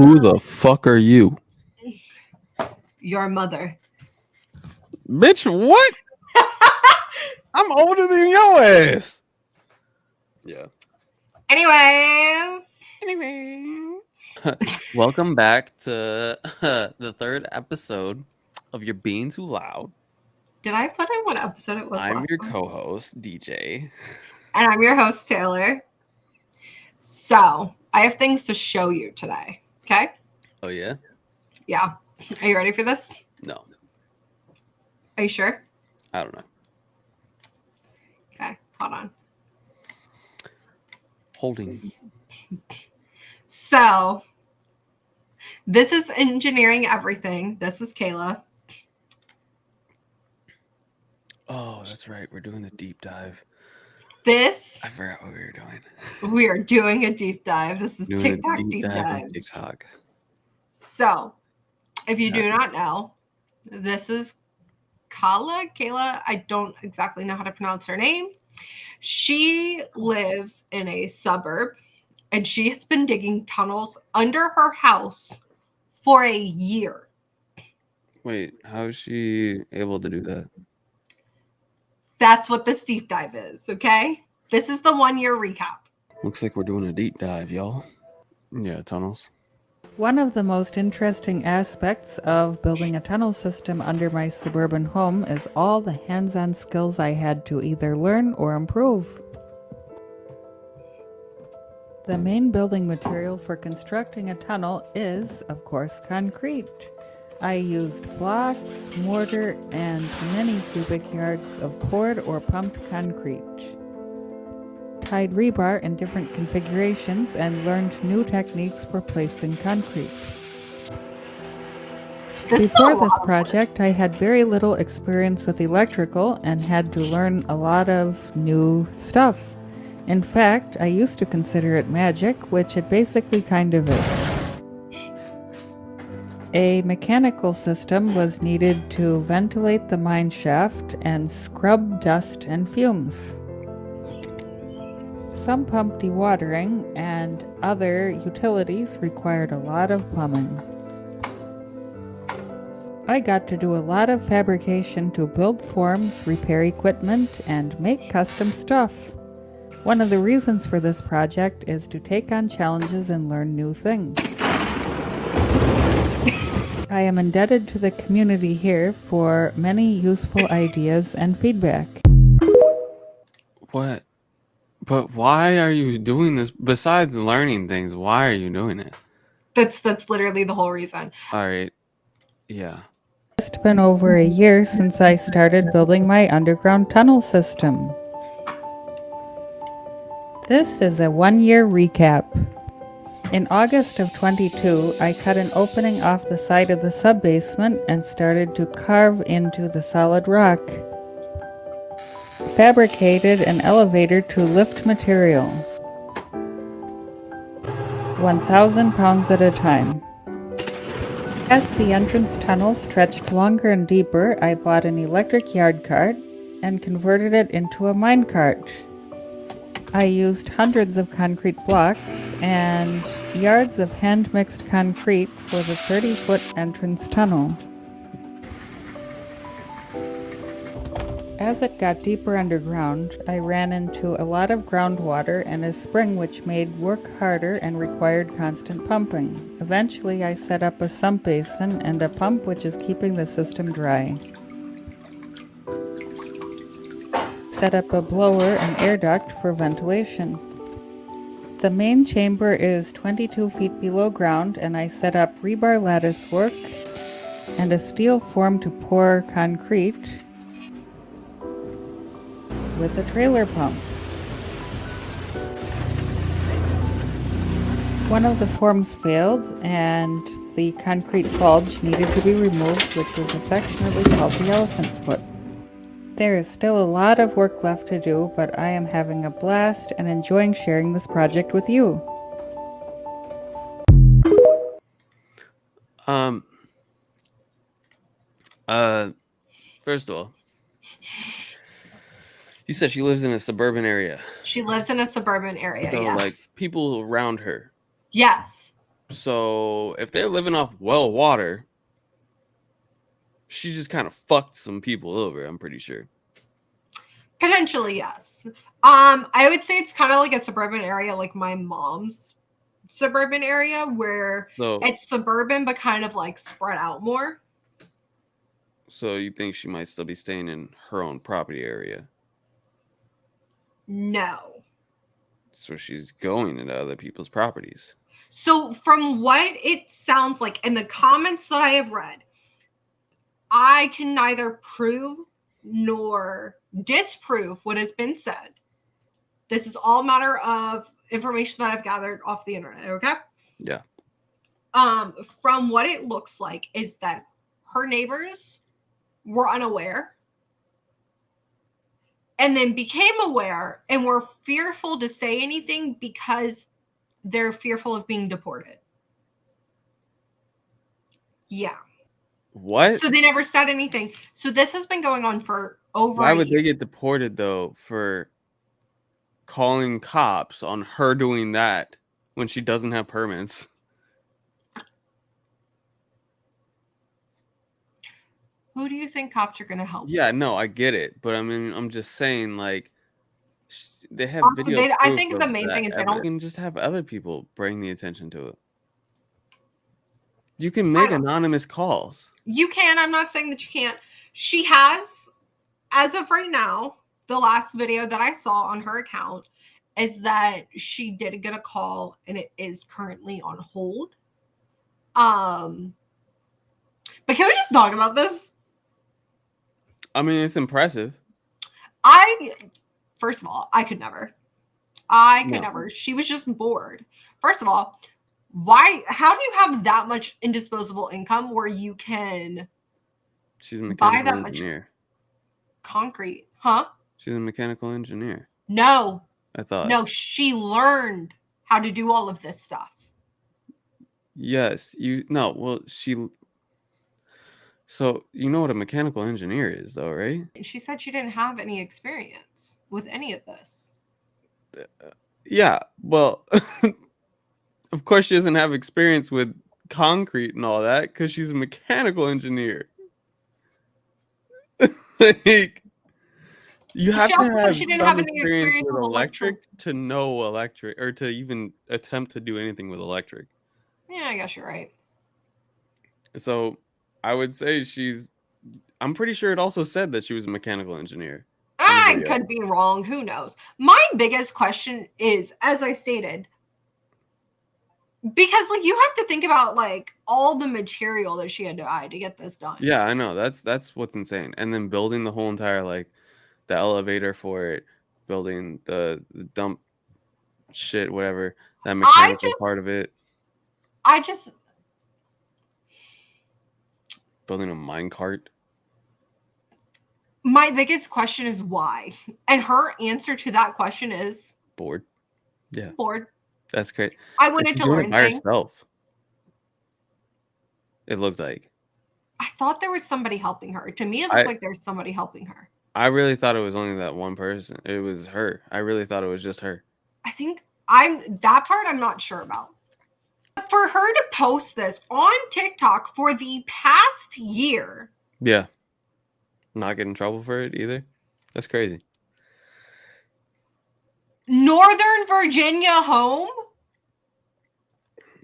Who the fuck are you? Your mother. Bitch, what? I'm older than your ass. Yeah. Anyways. Welcome back to the third episode of You're Being Too Loud. Did I put in what episode it was? I'm your time? co-host, DJ. And I'm your host, Taylor. So, I have things to show you today. Okay? Oh, yeah? Yeah. Are you ready for this? No. Are you sure? I don't know. Okay, hold on. Holding. So, this is Engineering Everything. This is Kayla. Oh, that's right. We're doing the deep dive. This. I forgot what we were doing. We are doing a deep dive. This is Doing TikTok a deep dive. TikTok. So, if you do not know, this is Kayla. I don't exactly know how to pronounce her name. She lives in a suburb, and she has been digging tunnels under her house for a year. Wait, how is she able to do that? That's what this deep dive is, okay? This is the 1 year recap. Looks like we're doing a deep dive, y'all. Yeah, tunnels. One of the most interesting aspects of building a tunnel system under my suburban home is all the hands-on skills I had to either learn or improve. The main building material for constructing a tunnel is, of course, concrete. I used blocks, mortar, and many cubic yards of poured or pumped concrete. Tied rebar in different configurations and learned new techniques for placing concrete. Before this project, I had very little experience with electrical and had to learn a lot of new stuff. In fact, I used to consider it magic, which it basically kind of is. A mechanical system was needed to ventilate the mine shaft and scrub dust and fumes. Some pump dewatering and other utilities required a lot of plumbing. I got to do a lot of fabrication to build forms, repair equipment, and make custom stuff. One of the reasons for this project is to take on challenges and learn new things. I am indebted to the community here for many useful ideas and feedback. What? But why are you doing this? Besides learning things, why are you doing it? That's literally the whole reason. All right. Yeah. It's been over a year since I started building my underground tunnel system. This is a 1 year recap. In August of 22, I cut an opening off the side of the sub-basement and started to carve into the solid rock. Fabricated an elevator to lift material. 1,000 pounds at a time. As the entrance tunnel stretched longer and deeper, I bought an electric yard cart and converted it into a mine cart. I used hundreds of concrete blocks and yards of hand-mixed concrete for the 30-foot entrance tunnel. As it got deeper underground, I ran into a lot of groundwater and a spring which made work harder and required constant pumping. Eventually, I set up a sump basin and a pump which is keeping the system dry. Set up a blower and air duct for ventilation. The main chamber is 22 feet below ground, and I set up rebar lattice work and a steel form to pour concrete with a trailer pump. One of the forms failed and the concrete bulge needed to be removed, which was affectionately called the elephant's foot. There is still a lot of work left to do, but I am having a blast and enjoying sharing this project with you. First of all, you said she lives in a suburban area. She lives in a suburban area, So, yes. like, people around her. Yes. So if they're living off well water, she just kind of fucked some people over, I'm pretty sure. Potentially, yes. I would say it's kind of like a suburban area, like my mom's suburban area, where it's suburban but kind of like spread out more. So you think she might still be staying in her own property area? No. So she's going into other people's properties. So from what it sounds like in the comments that I have read, I can neither prove nor disprove what has been said. This is all matter of information that I've gathered off the internet, okay? Yeah. From what it looks like is that her neighbors were unaware and then became aware and were fearful to say anything because they're fearful of being deported. Yeah. What? So they never said anything. So this has been going on for over Why a would year. they get deported, though, for calling cops on her doing that when she doesn't have permits? Who do you think cops are going to help? Yeah, no, I get it. But I mean, I'm just saying, like, they have video I proof think of the main that. thing is they You don't. can just have other people bring the attention to it. You can make anonymous calls. You can. I'm not saying that you can't. She has, as of right now, the last video that I saw on her account is that she did get a call and it is currently on hold. But can we just talk about this? I mean, it's impressive. First of all, I could never. I could No. never. She was just bored. First of all, how do you have that much indisposable income where you can She's a buy mechanical that much engineer. concrete? Huh? She's a mechanical engineer. No. I thought. No, she learned how to do all of this stuff. Yes, so you know what a mechanical engineer is, though, right? And she said she didn't have any experience with any of this. Yeah, well, of course she doesn't have experience with concrete and all that because she's a mechanical engineer. Like, you have She to also said have she didn't some have any experience experience with with electric to know electric or to even attempt to do anything with electric. Yeah, I guess you're right. So I would say I'm pretty sure it also said that she was a mechanical engineer. I could be wrong. Who knows? My biggest question is, as I stated, because like you have to think about like all the material that she had to buy to get this done. Yeah, I know. That's what's insane. And then building the whole entire like the elevator for it, building the dump shit, whatever, that mechanical part of it. Building a minecart. My biggest question is why? And her answer to that question is bored. Yeah. Bored. That's great. I wanted to learn by herself. It looked like. I thought there was somebody helping her. To me, it looked like there's somebody helping her. I really thought it was only that one person. It was her. I really thought it was just her. I think that part I'm not sure about. For her to post this on TikTok for the past year. Yeah. Not get in trouble for it either. That's crazy. Northern Virginia home?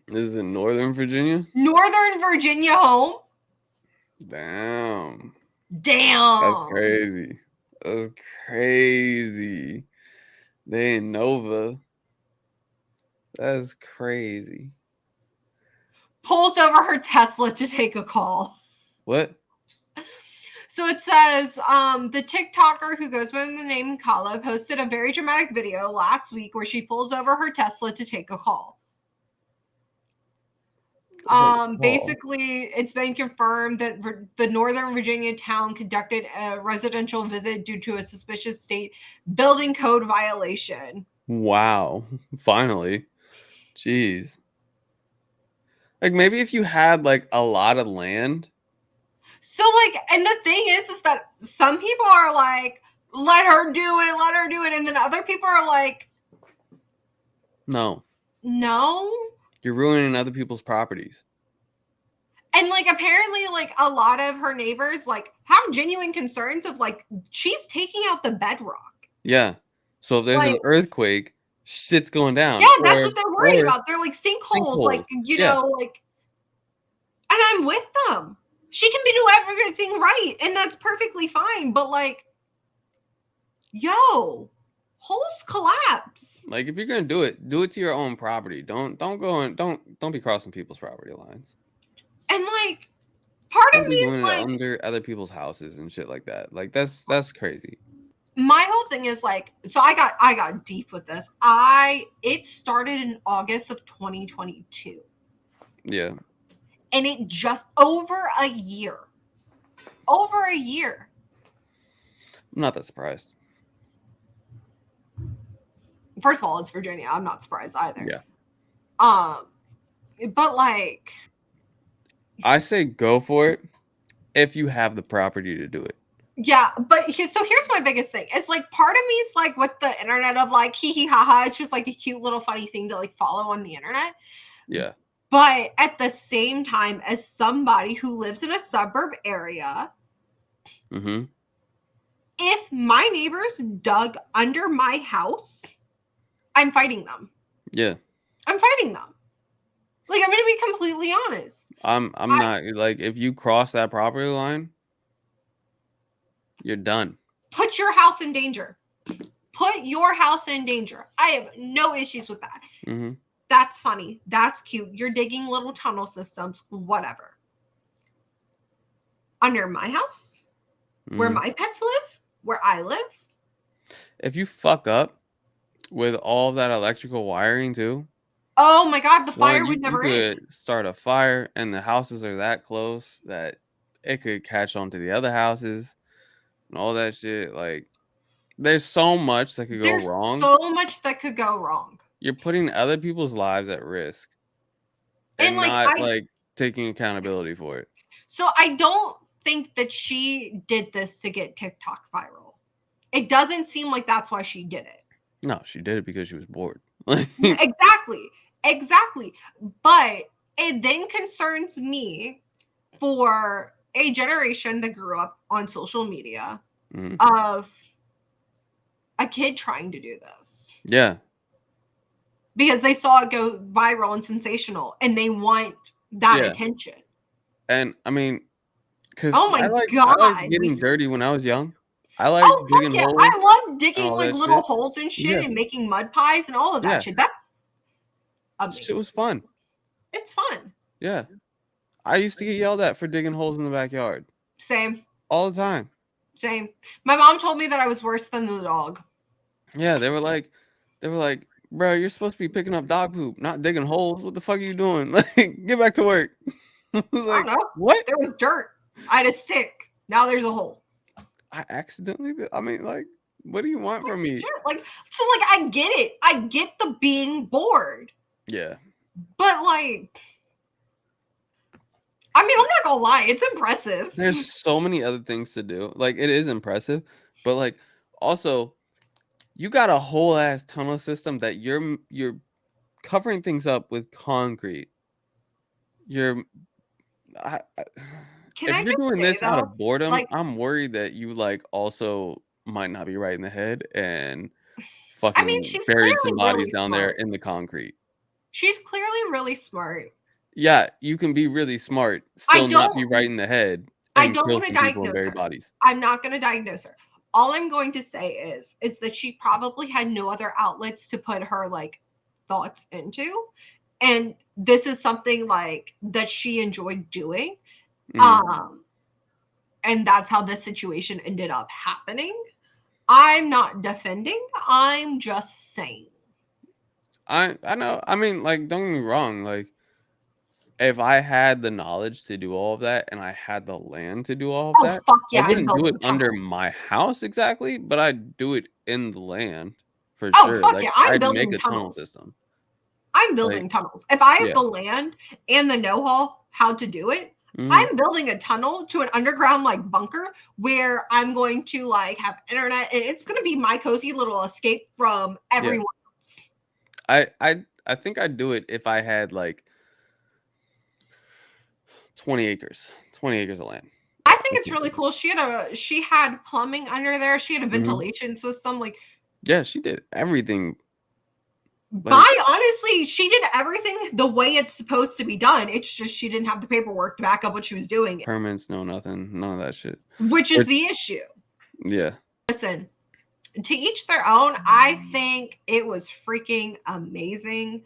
This is in Northern Virginia? Northern Virginia home? Damn. That's crazy. That's crazy. They in Nova. That's crazy. Pulls over her Tesla to take a call. What? So it says, the TikToker who goes by the name Kala posted a very dramatic video last week where she pulls over her Tesla to take a call. Basically, it's been confirmed that the Northern Virginia town conducted a residential visit due to a suspicious state building code violation. Wow. Finally. Jeez. Like maybe if you had like a lot of land. So like, and the thing is that some people are like, let her do it. And then other people are like, no. No. You're ruining other people's properties. And like apparently like a lot of her neighbors like have genuine concerns of like she's taking out the bedrock. Yeah. So if there's an earthquake, shit's going down. Yeah, that's what they're worried about. They're like sinkholes, like like, and I'm with them. She can be doing everything right, and that's perfectly fine. But like, holes collapse. Like if you're gonna do it to your own property. Don't go and don't be crossing people's property lines. And like, part of me is like under other people's houses and shit like that. Like that's crazy. My whole thing is like, so I got deep with this. It started in August of 2022. Yeah. And it just over a year. Over a year. I'm not that surprised. First of all, it's Virginia. I'm not surprised either. Yeah. But like, I say go for it if you have the property to do it. Yeah, but here's my biggest thing. It's like part of me is like with the internet of like hee hee ha ha. It's just like a cute little funny thing to like follow on the internet. Yeah. But at the same time, as somebody who lives in a suburb area, if my neighbors dug under my house, I'm fighting them. Yeah. I'm fighting them. Like, I'm going to be completely honest. I'm not, like, if you cross that property line, you're done. Put your house in danger. Put your house in danger. I have no issues with that. That's funny. That's cute. You're digging little tunnel systems, whatever. Under my house, where my pets live, where I live. If you fuck up with all that electrical wiring too. Oh my God, the fire would never end. You could start a fire and the houses are that close that it could catch on to the other houses and all that shit. Like, there's so much that could go wrong. There's so much that could go wrong. You're putting other people's lives at risk and not taking accountability for it. So I don't think that she did this to get TikTok viral. It doesn't seem like that's why she did it. No, she did it because she was bored. Exactly. But it then concerns me for a generation that grew up on social media of a kid trying to do this. Yeah. Because they saw it go viral and sensational and they want that attention. And I mean, because God, I like getting dirty when I was young. I like digging holes. I love digging like little holes and shit and making mud pies and all of that shit. That shit was fun. It's fun. Yeah. I used to get yelled at for digging holes in the backyard. Same. All the time. Same. My mom told me that I was worse than the dog. Yeah, they were like, bro, you're supposed to be picking up dog poop, not digging holes. What the fuck are you doing? Like, get back to work. I was like, I don't know. What? There was dirt. I had a stick. Now there's a hole. I accidentally, I mean, like, what do you want from me? Like, so like, I get it. I get the being bored. Yeah. But like, I mean, I'm not gonna lie, it's impressive. There's so many other things to do. Like, it is impressive, but like, also, you got a whole ass tunnel system that you're covering things up with concrete. If you're doing this out of boredom, like, I'm worried that you like also might not be right in the head and fucking buried some bodies down there in the concrete. She's clearly really smart. Yeah, you can be really smart, still not be right in the head. I don't want to diagnose her. Bodies. I'm not going to diagnose her. All I'm going to say is that she probably had no other outlets to put her like thoughts into, and this is something like that she enjoyed doing. And that's how this situation ended up happening. I'm not defending. I'm just saying. I know. I mean, like, don't get me wrong. Like, if I had the knowledge to do all of that and I had the land to do all of that, I wouldn't do it under my house exactly, but I'd do it in the land for sure. Fuck like, yeah. I'm I'd building make a tunnels. tunnel system. I'm building tunnels. If I have the land and the know-how how to do it, I'm building a tunnel to an underground like bunker where I'm going to like have internet, and it's going to be my cozy little escape from everyone else. I I think I'd do it if I had like 20 acres of land. I think it's really cool. She had plumbing under there. She had a ventilation system. Like, yeah, she did everything. Honestly, she did everything the way it's supposed to be done. It's just she didn't have the paperwork to back up what she was doing. Permits, no nothing, none of that shit. Which is the issue. Yeah. Listen, to each their own. I think it was freaking amazing.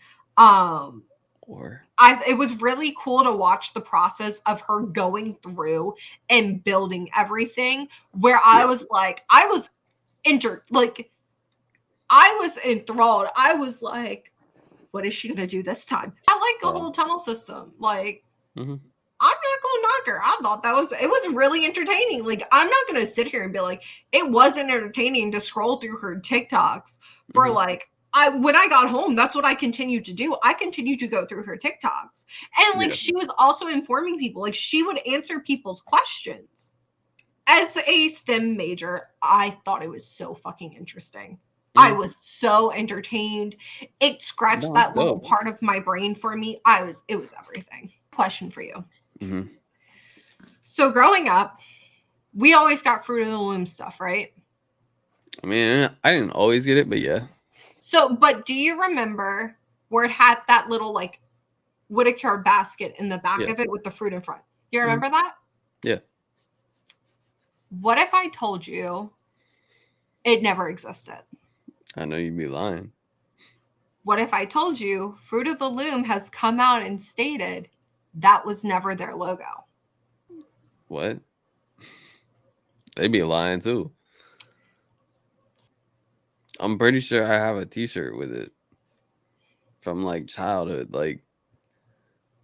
It was really cool to watch the process of her going through and building everything. Where I was like, I was enthralled. I was like, what is she gonna do this time? I like the whole tunnel system. Like, I'm not gonna knock her. I thought it was really entertaining. Like, I'm not gonna sit here and be like, it wasn't entertaining to scroll through her TikToks for like, when I got home, that's what I continued to do. I continued to go through her TikToks. And like, she was also informing people. Like, she would answer people's questions. As a STEM major, I thought it was so fucking interesting. I was so entertained. It scratched that little part of my brain for me. It was everything. Question for you. So growing up, we always got Fruit of the Loom stuff, right? I mean, I didn't always get it, but yeah. So, but do you remember where it had that little like Whitaker basket in the back of it with the fruit in front? You remember that? Yeah. What if I told you it never existed? I know you'd be lying. What if I told you Fruit of the Loom has come out and stated that was never their logo? What? They'd be lying too. I'm pretty sure I have a t-shirt with it from like childhood, like,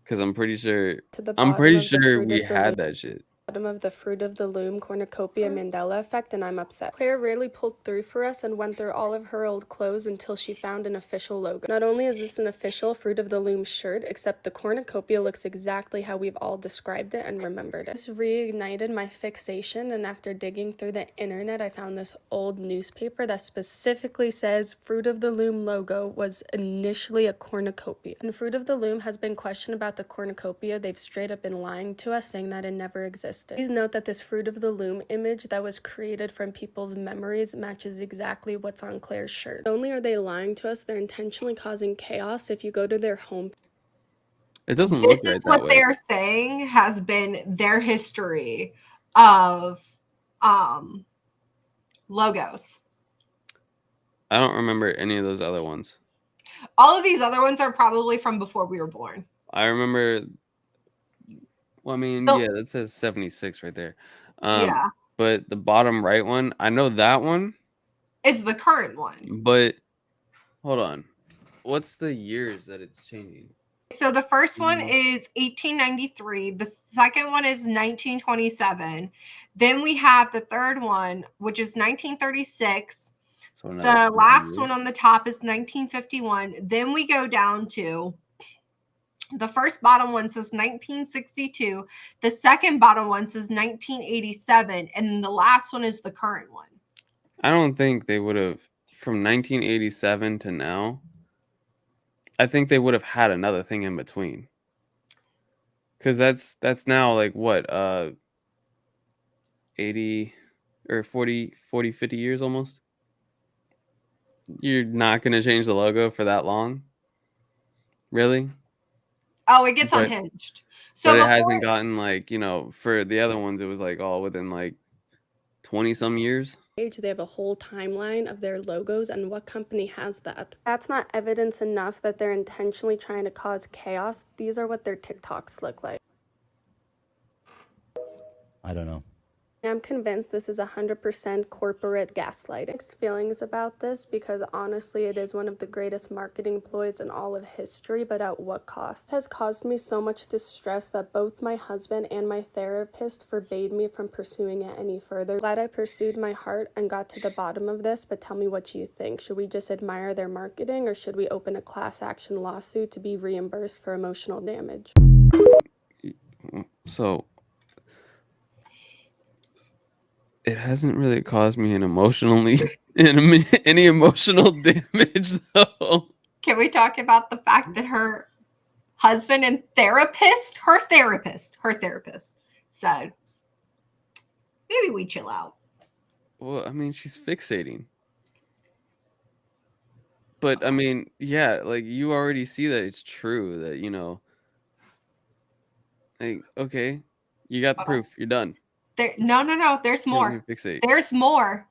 because I'm pretty sure we had that shit. Bottom of the Fruit of the Loom cornucopia Mandela effect, and I'm upset. Claire rarely pulled through for us and went through all of her old clothes until she found an official logo. Not only is this an official Fruit of the Loom shirt, except the cornucopia looks exactly how we've all described it and remembered it. This reignited my fixation, and after digging through the internet, I found this old newspaper that specifically says Fruit of the Loom logo was initially a cornucopia. And Fruit of the Loom has been questioned about the cornucopia. They've straight up been lying to us, saying that it never existed. Please note that this Fruit of the Loom image that was created from people's memories matches exactly what's on Claire's shirt. Not only are they lying to us, they're intentionally causing chaos. If you go to their home, it doesn't look right that way. This is what they're saying has been their history of logos. I don't remember any of those other ones. All of these other ones are probably from before we were born. I remember. Well, I mean, yeah, that says 76 right there. Yeah. But the bottom right one, I know that one is the current one. But hold on. What's the years that it's changing? So the first one is 1893. The second one is 1927. Then we have the third one, which is 1936. So the last one on the top is 1951. Then we go down to the first bottom one says 1962. The second bottom one says 1987. And then the last one is the current one. I don't think they would have, from 1987 to now, I think they would have had another thing in between. Because that's now like what, 80 or 40, 50 years almost? You're not going to change the logo for that long? Really? Oh, it gets unhinged. So but it hasn't gotten like, for the other ones, it was like all within like 20 some years. They have a whole timeline of their logos, and what company has that? That's not evidence enough that they're intentionally trying to cause chaos. These are what their TikToks look like. I don't know. I'm convinced this is 100% corporate gaslighting. Mixed feelings about this because honestly it is one of the greatest marketing ploys in all of history, but at what cost? It has caused me so much distress that both my husband and my therapist forbade me from pursuing it any further. Glad I pursued my heart and got to the bottom of this, but tell me what you think. Should we just admire their marketing, or should we open a class action lawsuit to be reimbursed for emotional damage? So it hasn't really caused me any emotional damage, though. Can we talk about the fact that her husband and her therapist said, maybe we chill out. Well, I mean, she's fixating. But I mean, yeah, like you already see that it's true that, like, okay, you got the proof. You're done. No. There's more. Fixate. There's more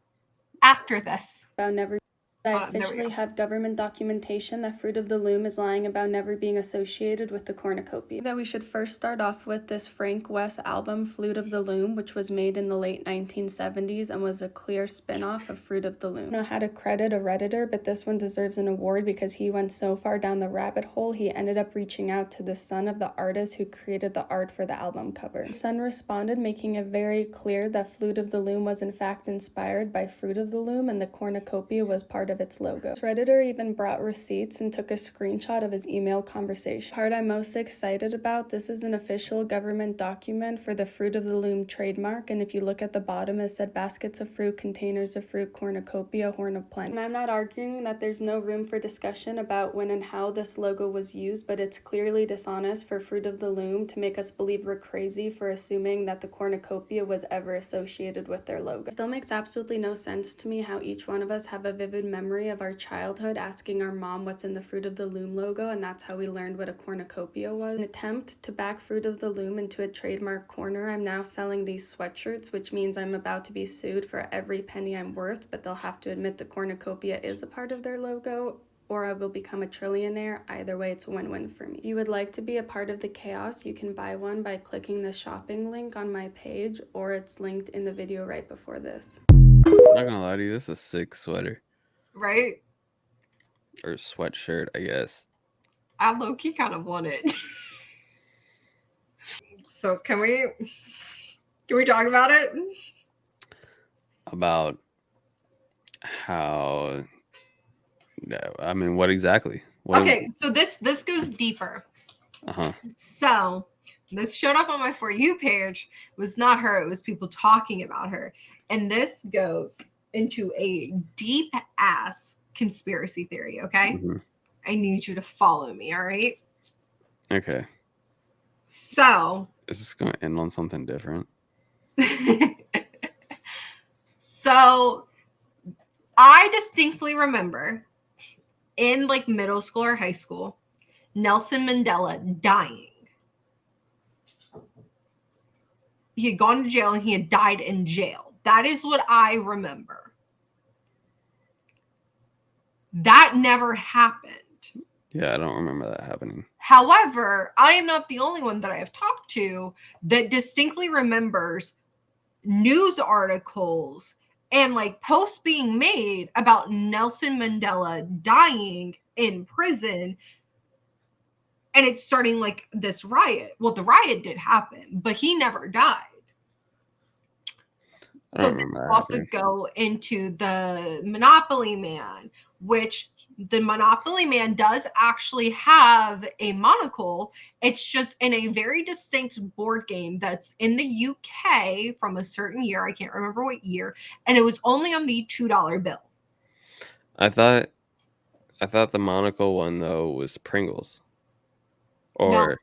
after this. About never. I officially have government documentation that Fruit of the Loom is lying about never being associated with the cornucopia. That we should first start off with this Frank West album, Fruit of the Loom, which was made in the late 1970s and was a clear spin-off of Fruit of the Loom. I don't know how to credit a Redditor, but this one deserves an award because he went so far down the rabbit hole, he ended up reaching out to the son of the artist who created the art for the album cover. The son responded, making it very clear that Fruit of the Loom was in fact inspired by Fruit of the Loom and the cornucopia was part of its logo. Redditor even brought receipts and took a screenshot of his email conversation. The part I'm most excited about, this is an official government document for the Fruit of the Loom trademark, and if you look at the bottom, it said baskets of fruit, containers of fruit, cornucopia, horn of plenty. And I'm not arguing that there's no room for discussion about when and how this logo was used, but it's clearly dishonest for Fruit of the Loom to make us believe we're crazy for assuming that the cornucopia was ever associated with their logo. It still makes absolutely no sense to me how each one of us have a vivid memory of our childhood asking our mom what's in the Fruit of the Loom logo, and that's how we learned what a cornucopia was. In an attempt to back Fruit of the Loom into a trademark corner, I'm now selling these sweatshirts, which means I'm about to be sued for every penny I'm worth, but they'll have to admit the cornucopia is a part of their logo, or I will become a trillionaire. Either way, it's a win-win for me. If you would like to be a part of the chaos, you can buy one by clicking the shopping link on my page, or it's linked in the video right before this. I'm not gonna lie to you, this is a sick sweater. Right? Or sweatshirt, I guess. I low-key kind of want it. So can we talk about it? About how, I mean, what exactly? Okay, so this goes deeper. Uh-huh. So this showed up on my For You page. It was not her, it was people talking about her. And this goes into a deep ass conspiracy theory, okay? Mm-hmm. I need you to follow me, all right? Okay. So is this going to end on something different? So I distinctly remember in like middle school or high school, Nelson Mandela dying. He had gone to jail and he had died in jail. That is what I remember. That never happened. Yeah, I don't remember that happening. However, I am not the only one that I have talked to that distinctly remembers news articles and like posts being made about Nelson Mandela dying in prison and it's starting like this riot. Well, the riot did happen, but he never died. So this also go into the Monopoly Man, which the Monopoly Man does actually have a monocle. It's just in a very distinct board game that's in the UK from a certain year. I can't remember what year. And it was only on the $2 bill. I thought the monocle one, though, was Pringles. Or no.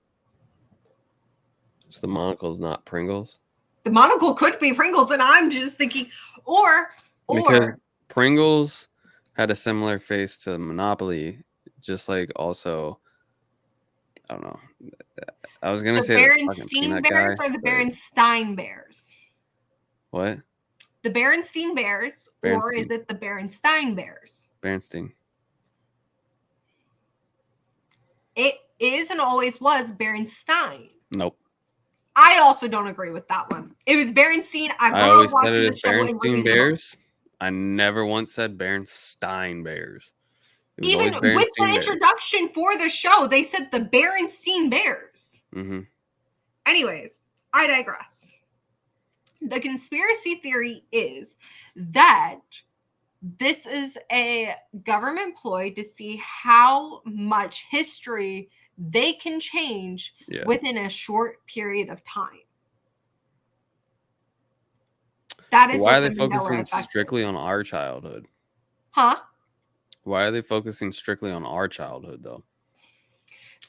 So the monocle's not Pringles? The monocle could be Pringles, and I'm just thinking, or because Pringles had a similar face to Monopoly, just like also, I don't know. I was gonna say the Berenstein Bears or the Berenstein Bears. What? The Berenstein Bears, or is it the Berenstein Bears? Berenstein. It is and always was Berenstein. Nope. I also don't agree with that one. It was Berenstein. I always said it as Berenstein Bears. I never once said Berenstein Bears. Even with the introduction for the show, they said the Berenstein Bears. Mm-hmm. Anyways, I digress. The conspiracy theory is that this is a government ploy to see how much history they can change within a short period of time. That is why are they focusing strictly on our childhood? Huh? Why are they focusing strictly on our childhood, though?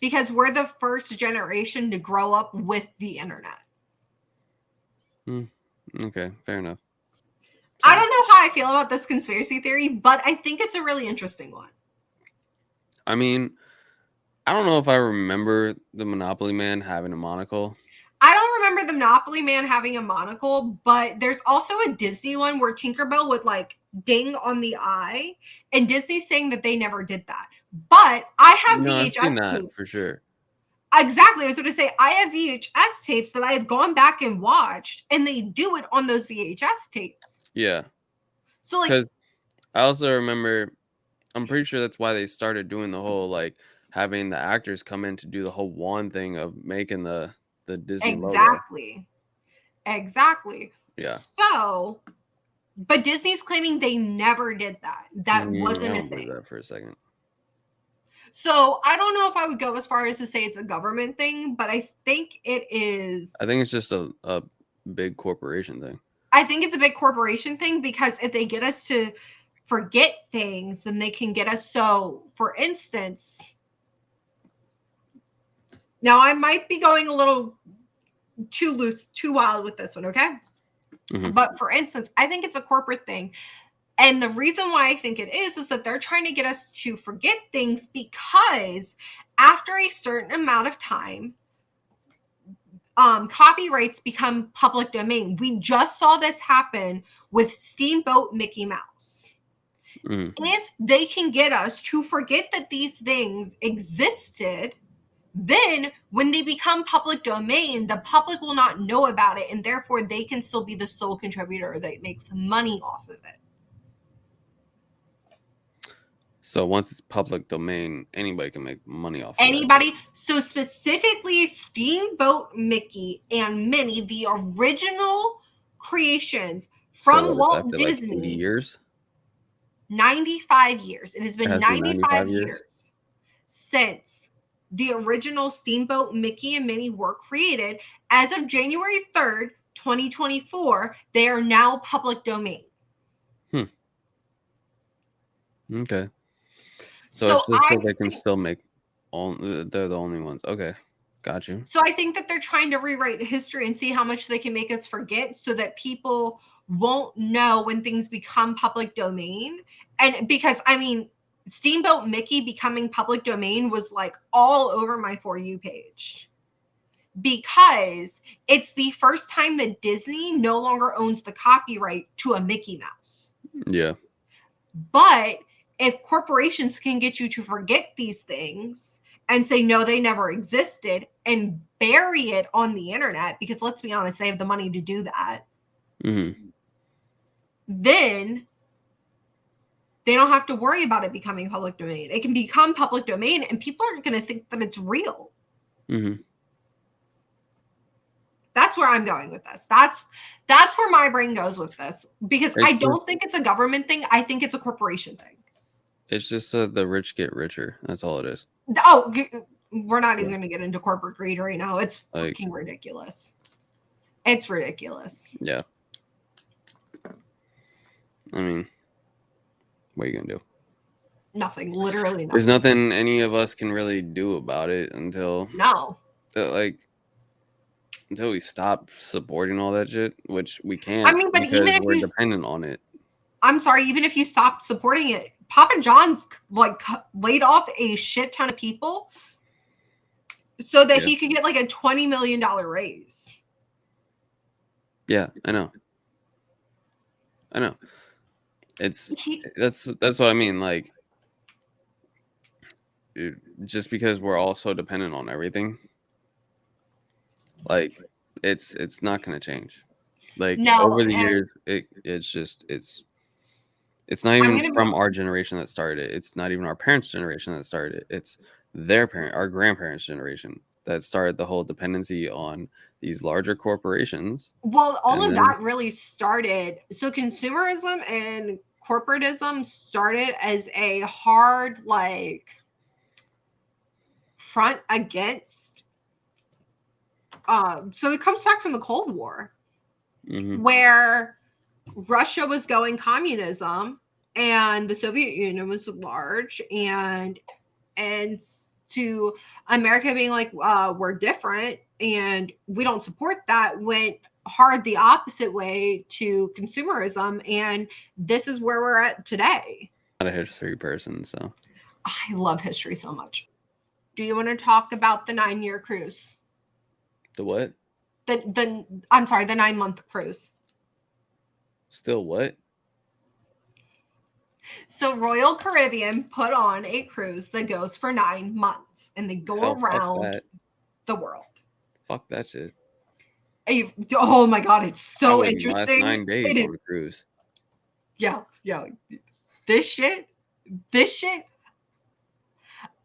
Because we're the first generation to grow up with the internet. Okay, fair enough. I don't know how I feel about this conspiracy theory, but I think it's a really interesting one. I mean, I don't know if I remember the Monopoly Man having a monocle. I don't remember the Monopoly Man having a monocle, but there's also a Disney one where Tinkerbell would like ding on the eye, and Disney's saying that they never did that. But I have VHS I've seen that tapes. for sure. Exactly. I was going to say, I have VHS tapes that I have gone back and watched, and they do it on those VHS tapes. Yeah. So, like, because I also remember, I'm pretty sure that's why they started doing the whole, like, having the actors come in to do the whole wand thing of making the Disney logo. Exactly. Yeah. So, but Disney's claiming they never did that. That wasn't a thing. Believe that for a second. So I don't know if I would go as far as to say it's a government thing, but I think it is. I think it's just a big corporation thing. I think it's a big corporation thing because if they get us to forget things, then they can get us. So, for instance, now I might be going a little too loose, too wild with this one, okay? Mm-hmm. But for instance, I think it's a corporate thing. And the reason why I think it is that they're trying to get us to forget things because after a certain amount of time, copyrights become public domain. We just saw this happen with Steamboat Mickey Mouse. If they can get us to forget that these things existed, then when they become public domain, the public will not know about it, and therefore they can still be the sole contributor that makes money off of it. So once it's public domain, anybody can make money off of anybody. So specifically Steamboat Mickey and Minnie, the original creations from Walt Disney. Like 80 years? 95 years. It has been 95 years since the original Steamboat Mickey and Minnie were created. As of January 3rd, 2024, they are now public domain. Okay. So it's just so they can still make they're the only ones. Okay. Got you. So I think that they're trying to rewrite history and see how much they can make us forget so that people won't know when things become public domain. And because, I mean, Steamboat Mickey becoming public domain was like all over my For You page. Because it's the first time that Disney no longer owns the copyright to a Mickey Mouse. Yeah. But if corporations can get you to forget these things and say, no, they never existed and bury it on the internet, because let's be honest, they have the money to do that. Then they don't have to worry about it becoming public domain. It can become public domain and people aren't going to think that it's real. That's where I'm going with this. That's where my brain goes with this, because I don't think it's a government thing. I think it's a corporation thing. It's just the rich get richer. That's all it is. Oh, we're not even going to get into corporate greed right now. It's fucking ridiculous. It's ridiculous. Yeah. I mean, what are you going to do? Nothing. Literally nothing. There's nothing any of us can really do about it until... No. Until we stop supporting all that shit, which we can't. I mean, but even if we're dependent on it. I'm sorry, even if you stopped supporting it, Papa John's like laid off a shit ton of people so that he could get like a $20 million raise. Yeah, I know. That's what I mean. Like, just because we're all so dependent on everything, like it's not going to change. Like over the years, it's not even from our generation that started it. It's not even our parents' generation that started it. It's our grandparents' generation that started the whole dependency on these larger corporations. Well, all of that really started. So consumerism and corporatism started as a hard front against. So it comes back from the Cold War, where Russia was going communism and the Soviet Union was large, and to America being like, we're different and we don't support that, went hard the opposite way to consumerism, and this is where we're at today. I'm not a history person, so I love history so much. Do you want to talk about the 9-year cruise? The what? I'm sorry, the 9-month cruise. Still what? So Royal Caribbean put on a cruise that goes for 9 months, and they go around the world. Fuck that shit. Oh my god, it's so I interesting. Last 9 days on a cruise. Yeah. This shit.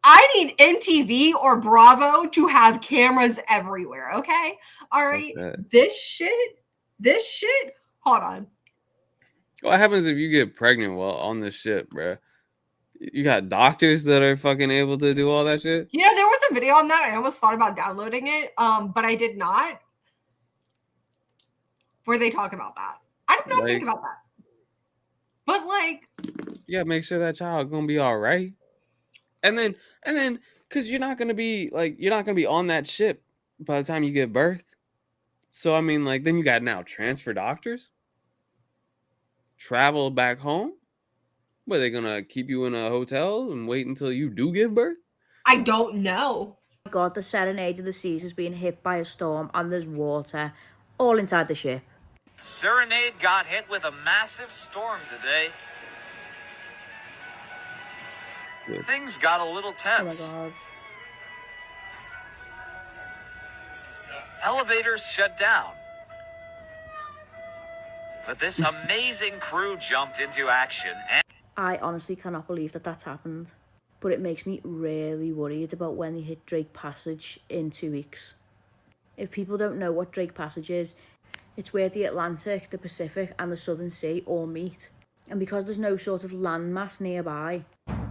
I need MTV or Bravo to have cameras everywhere. Okay. All right. This shit. Hold on. What happens if you get pregnant while on this ship, bro? You got doctors that are fucking able to do all that shit? Yeah, there was a video on that. I almost thought about downloading it, but I did not. Where they talk about that. I did not think about that. But like, you gotta make sure that child gonna be all right. And then, because you're not gonna be on that ship by the time you give birth. So I mean, like, then you got now transfer doctors, travel back home. Were they gonna keep you in a hotel and wait until you do give birth? I don't know. God, the Serenade of the Seas is being hit by a storm and there's water all inside the ship. Serenade got hit with a massive storm today. Good. Things got a little tense. Oh my God. Elevators shut down. But this amazing crew jumped into action. And I honestly cannot believe that that's happened. But it makes me really worried about when they hit Drake Passage in 2 weeks. If people don't know what Drake Passage is, it's where the Atlantic, the Pacific and the Southern Sea all meet. And because there's no sort of landmass nearby,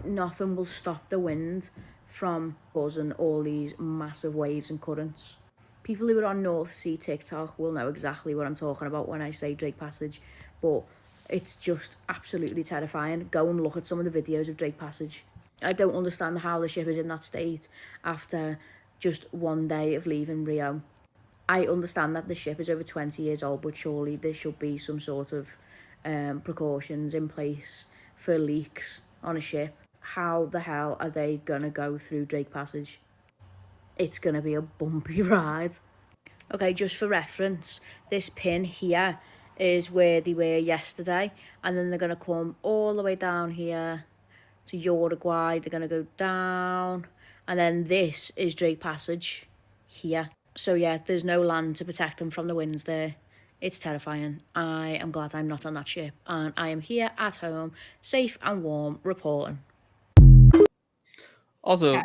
nothing will stop the wind from causing all these massive waves and currents. People who are on North Sea TikTok will know exactly what I'm talking about when I say Drake Passage, but it's just absolutely terrifying. Go and look at some of the videos of Drake Passage. I don't understand how the ship is in that state after just 1 day of leaving Rio. I understand that the ship is over 20 years old, but surely there should be some sort of precautions in place for leaks on a ship. How the hell are they going to go through Drake Passage? It's going to be a bumpy ride. Okay, just for reference, this pin here is where they were yesterday, and then they're going to come all the way down here to Uruguay. They're going to go down, and then this is Drake Passage here. So yeah, there's no land to protect them from the winds there. It's terrifying. I am glad I'm not on that ship, and I am here at home, safe and warm, reporting. Also,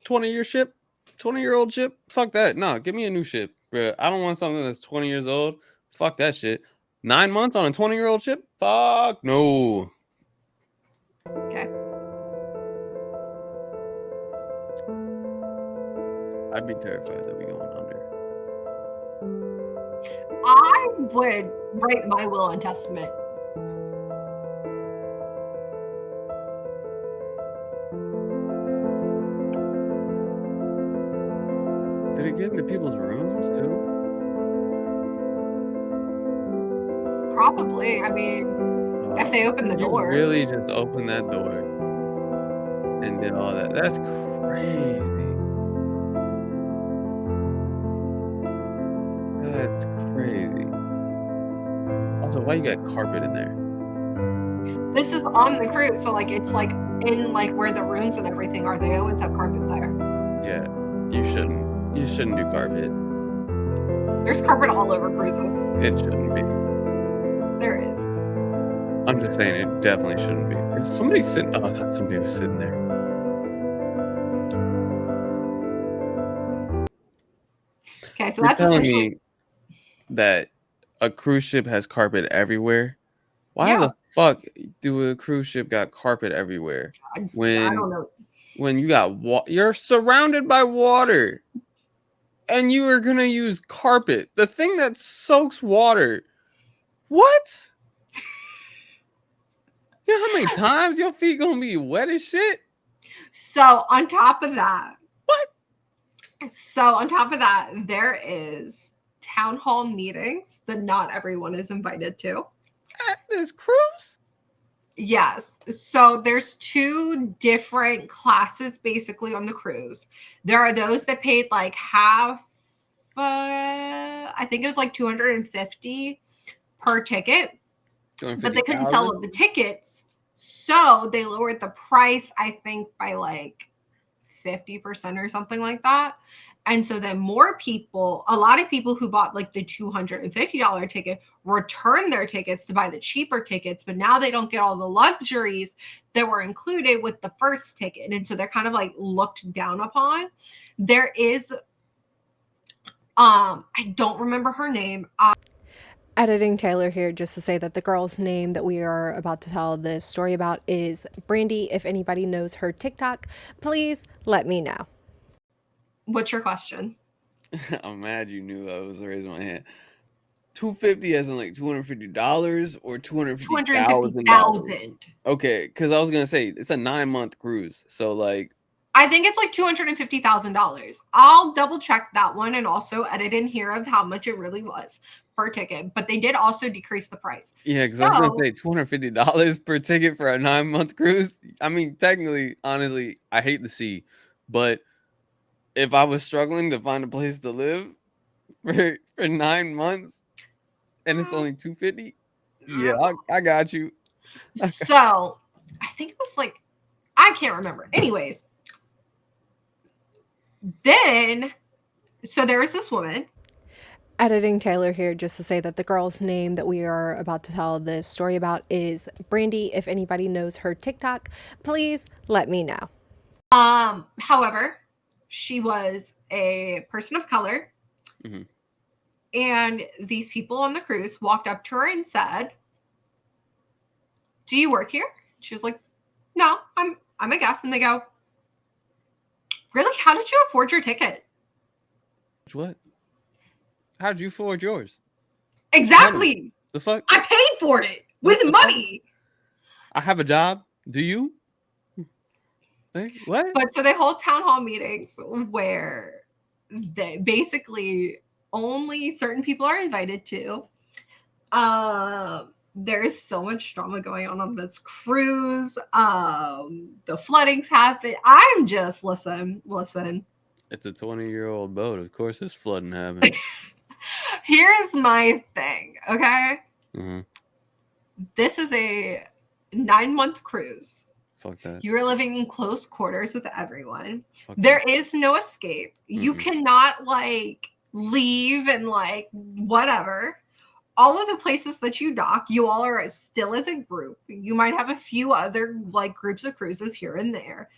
20-year ship, 20-year-old ship, fuck that. No, give me a new ship, bro. I don't want something that's 20 years old. Fuck that shit. 9 months on a 20-year-old ship? Fuck no. Okay. I'd be terrified that we going under. I would write my will and testament. Did it get into people's rooms too? Probably. I mean, if they open the door. You really just opened that door and did all that. That's crazy. That's crazy. Also, why you got carpet in there? This is on the cruise, so like it's like in like where the rooms and everything are. They always have carpet there. Yeah, you shouldn't. You shouldn't do carpet. There's carpet all over cruises. It shouldn't be. There is. I'm just saying it definitely shouldn't be. Is somebody sitting? Oh, I thought somebody was sitting there. Okay, so You're that's telling essentially me that a cruise ship has carpet everywhere. Why the fuck do a cruise ship got carpet everywhere? I don't know. When you got you're surrounded by water, and you are gonna use carpet, the thing that soaks water. What? You know how many times your feet gonna be wet as shit? So on top of that, what? So on top of that, there is town hall meetings that not everyone is invited to. At this cruise? Yes. So there's two different classes basically on the cruise. There are those that paid like half, I think it was like 250 per ticket, but they couldn't sell the tickets. So they lowered the price, I think, by like 50% or something like that. And so then more people, a lot of people who bought like the $250 ticket returned their tickets to buy the cheaper tickets, but now they don't get all the luxuries that were included with the first ticket. And so they're kind of like looked down upon. There is, I don't remember her name. Editing Taylor here just to say that the girl's name that we are about to tell the story about is Brandy. If anybody knows her TikTok, please let me know. What's your question? I'm mad you knew I was raising my hand. 250 as in like $250 or $250,000? Okay, because I was gonna say it's a 9-month cruise, so like I think it's like $250,000. I'll double check that one and also edit in here of how much it really was per ticket. But they did also decrease the price. Yeah, because I was gonna say $250 per ticket for a 9-month cruise. I mean, technically, honestly, I hate the sea, but if I was struggling to find a place to live for 9 months and it's only $250, yeah, I got you. So I think it was like, I can't remember. Anyways, then so there was this woman. Editing Taylor here just to say that the girl's name that we are about to tell the story about is Brandy. If anybody knows her TikTok, please let me know. However, she was a person of color. Mm-hmm. And these people on the cruise walked up to her and said, "Do you work here?" She was like, "No, I'm a guest." And they go, "Really? How did you afford your ticket?" What? How did you afford yours? Exactly. Money. The fuck? I paid for it with money. I have a job. Do you? Hey, what? But so they hold town hall meetings where they basically only certain people are invited to. There's so much drama going on this cruise. The floodings happen. I'm just listen. It's a 20-year-old boat. Of course, it's flooding happening. Here's my thing, okay? Mm-hmm. This is a 9-month cruise. Fuck that. You're living in close quarters with everyone. There is no escape. Mm-hmm. You cannot like leave and like whatever. All of the places that you dock, you all are still as a group. You might have a few other like groups of cruises here and there.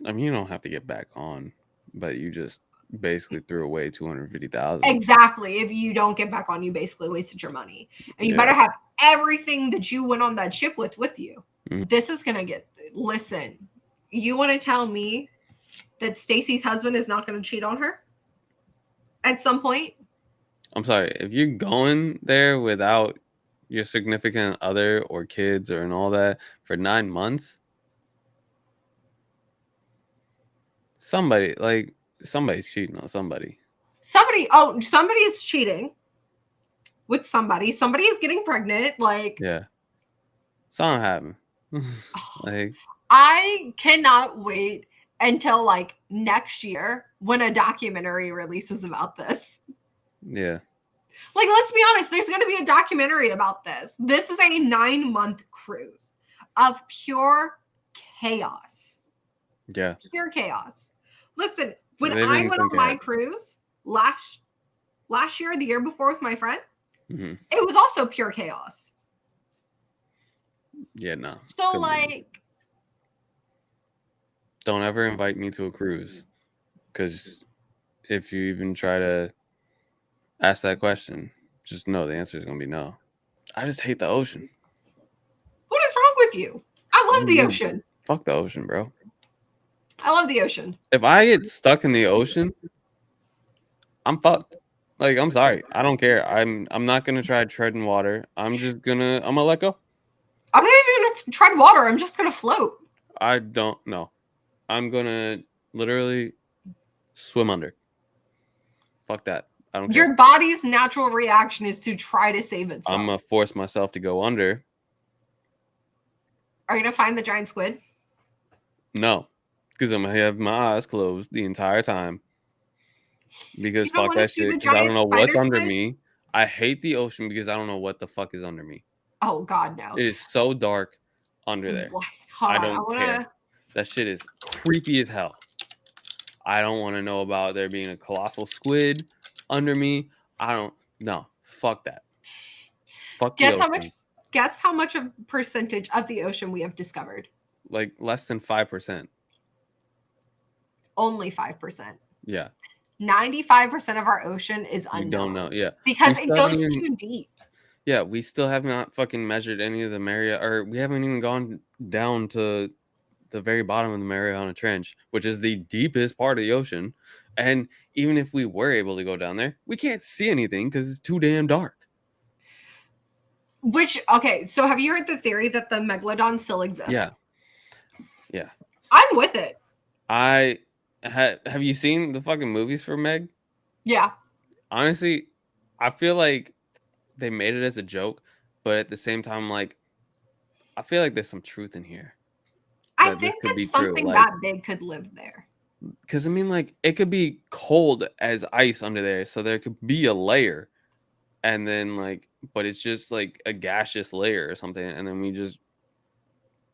I mean, you don't have to get back on, but you just basically threw away $250,000. Exactly. If you don't get back on, you basically wasted your money. And you better have everything that you went on that ship with you. Mm-hmm. This is gonna get. Listen, you want to tell me that Stacy's husband is not going to cheat on her at some point? I'm sorry, if you're going there without your significant other or kids or and all that for 9 months, somebody's cheating on somebody. Somebody is cheating with somebody. Somebody is getting pregnant. Like, yeah, something happened. Like, I cannot wait until like next year when a documentary releases about this. Yeah. Like, let's be honest, there's going to be a documentary about this. This is a 9-month cruise of pure chaos. Yeah. Pure chaos. Listen, when I went on my cruise last year or the year before with my friend, mm-hmm. It was also pure chaos. Yeah, no. So like, don't ever invite me to a cruise, because if you even try to ask that question, just know the answer is going to be no. I just hate the ocean. What is wrong with you? I love the ocean. Fuck the ocean, bro. I love the ocean. If I get stuck in the ocean, I'm fucked. Like, I'm sorry. I don't care. I'm not going to try treading water. I'm gonna let go. I'm not even going to tread water. I'm just gonna float. I don't know. I'm gonna literally swim under. Fuck that. I don't care. Your body's natural reaction is to try to save itself. I'm gonna force myself to go under. Are you gonna find the giant squid? No, because I'm gonna have my eyes closed the entire time. Because fuck that shit. Because I don't know what's under me. I hate the ocean because I don't know what the fuck is under me. Oh God, no! It is so dark under there. I don't care. That shit is creepy as hell. I don't want to know about there being a colossal squid under me. I don't. No, fuck that. Fuck the ocean. Guess how much of percentage of the ocean we have discovered? Like less than 5%. Only 5%. Yeah. 95% of our ocean is unknown. We don't know. Yeah. Because it goes too deep. Yeah, we still have not fucking measured any of the Mariana, or we haven't even gone down to the very bottom of the Mariana Trench, which is the deepest part of the ocean. And even if we were able to go down there, we can't see anything because it's too damn dark. Okay, so have you heard the theory that the megalodon still exists? Yeah. Yeah. I'm with it. Have you seen the fucking movies for Meg? Yeah. Honestly, I feel like they made it as a joke, but at the same time, like, I feel like there's some truth in here. I think that something that big could live there. Because, I mean, like, it could be cold as ice under there, so there could be a layer, and then, like, but it's just, like, a gaseous layer or something, and then we just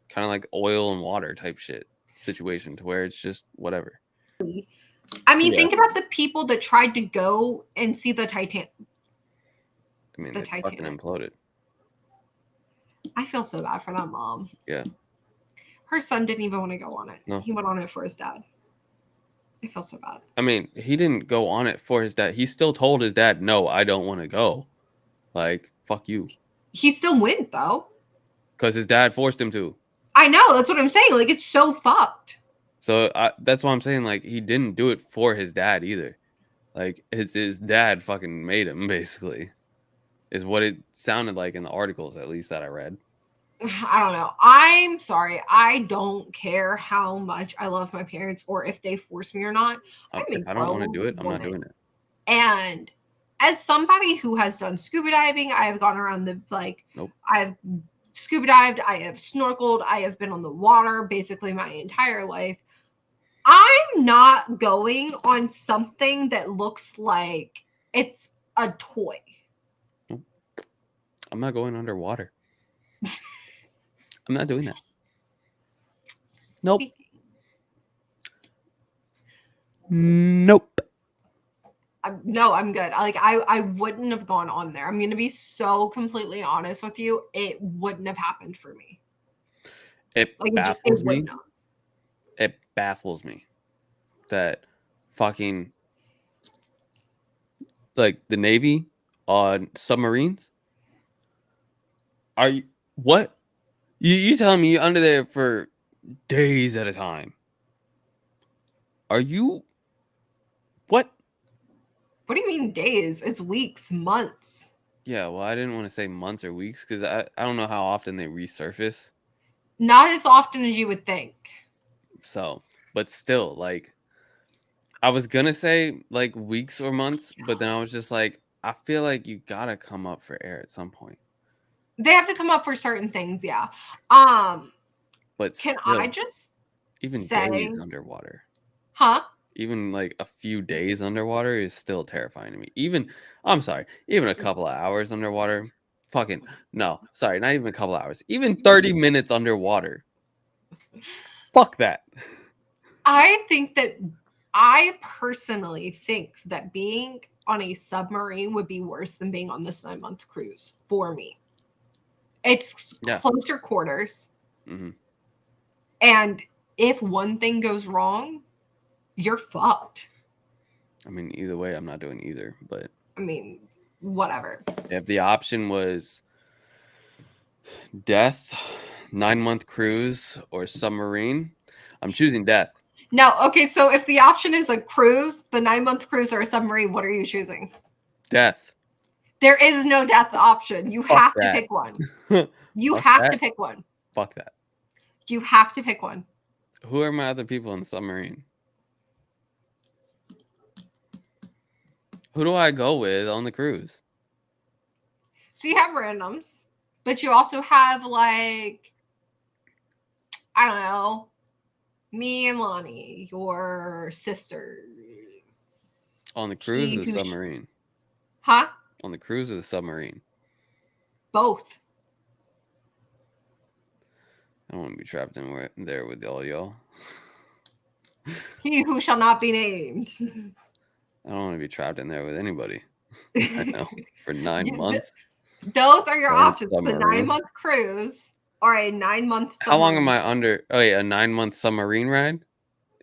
kind of like oil and water type shit situation to where it's just whatever. I mean, think about the people that tried to go and see the Titanic. I mean, they fucking imploded. I feel so bad for that mom. Yeah. Her son didn't even want to go on it. No. He went on it for his dad. I feel so bad. I mean, he didn't go on it for his dad. He still told his dad, no, I don't want to go. Like, fuck you. He still went, though. Because his dad forced him to. I know. That's what I'm saying. Like, it's so fucked. So that's why I'm saying, like, he didn't do it for his dad either. Like, his dad fucking made him, basically. Is what it sounded like in the articles, at least, that I read. I don't know. I'm sorry. I don't care how much I love my parents or if they force me or not. If I don't want to do it, I'm not doing it. And as somebody who has done scuba diving, I have gone around the, like, nope. I've scuba dived, I have snorkeled, I have been on the water basically my entire life. I'm not going on something that looks like it's a toy. Nope. I'm not going underwater. I'm not doing that. Nope. Nope. No, I'm good. Like, I wouldn't have gone on there. I'm going to be so completely honest with you. It wouldn't have happened for me. It baffles me. It baffles me that fucking, like, the Navy on submarines. Are you, what? You telling me you're under there for days at a time? Are you, what? What do you mean days? It's weeks, months. Yeah, well, I didn't want to say months or weeks because I don't know how often they resurface. Not as often as you would think. So, but still, like, I was going to say, like, weeks or months, but then I was just like, I feel like you got to come up for air at some point. They have to come up for certain things, yeah. But can still, I just even say, days underwater? Huh? Even like a few days underwater is still terrifying to me. Even a couple of hours underwater. Fucking no, sorry, not even a couple of hours. Even 30 minutes underwater. Fuck that. I personally think that being on a submarine would be worse than being on this 9-month cruise for me. It's closer quarters. Mm-hmm. And if one thing goes wrong, you're fucked. I mean, either way, I'm not doing either, but I mean, whatever. If the option was death, 9-month cruise, or submarine, I'm choosing death. No, okay, so if the option is a cruise, the 9-month cruise, or a submarine, what are you choosing? Death. There is no death option. You have to pick one. You have to pick one. Fuck that. You have to pick one. Who are my other people in the submarine? Who do I go with on the cruise? So you have randoms, but you also have like, I don't know, me and Lonnie, your sisters. On the cruise or the submarine? Huh? On the cruise or the submarine? Both. I don't want to be trapped in there with all y'all. He who shall not be named. I don't want to be trapped in there with anybody. I know. For 9 months. Those are your options. Submarine. The 9-month cruise or a 9-month submarine. How long am I under? Oh, yeah, a 9-month submarine ride?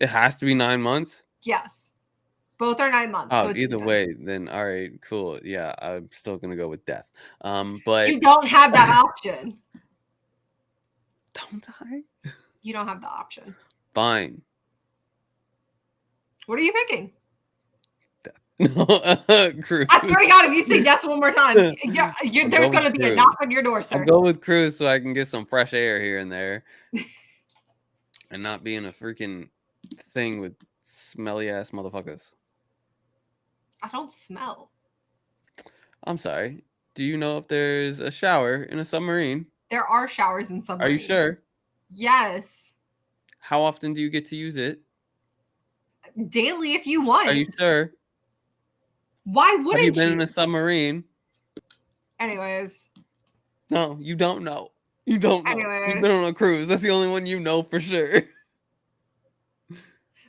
It has to be 9 months? Yes. Both are 9 months. Oh, so it's either way, then all right, cool. Yeah, I'm still gonna go with death. But you don't have that option. Don't I? You don't have the option. Fine. What are you picking? Death. No, cruise. I swear to God, if you say death one more time, there's going to be a knock on your door, sir. I'll go with cruise so I can get some fresh air here and there, and not be in a freaking thing with smelly ass motherfuckers. I don't smell. I'm sorry. Do you know if there's a shower in a submarine? There are showers in submarines. Are you sure? Yes. How often do you get to use it? Daily, if you want. Are you sure? Why wouldn't you? Have you been in a submarine? Anyways. No, you don't know. You don't know. Anyways. You've been on a cruise. That's the only one you know for sure.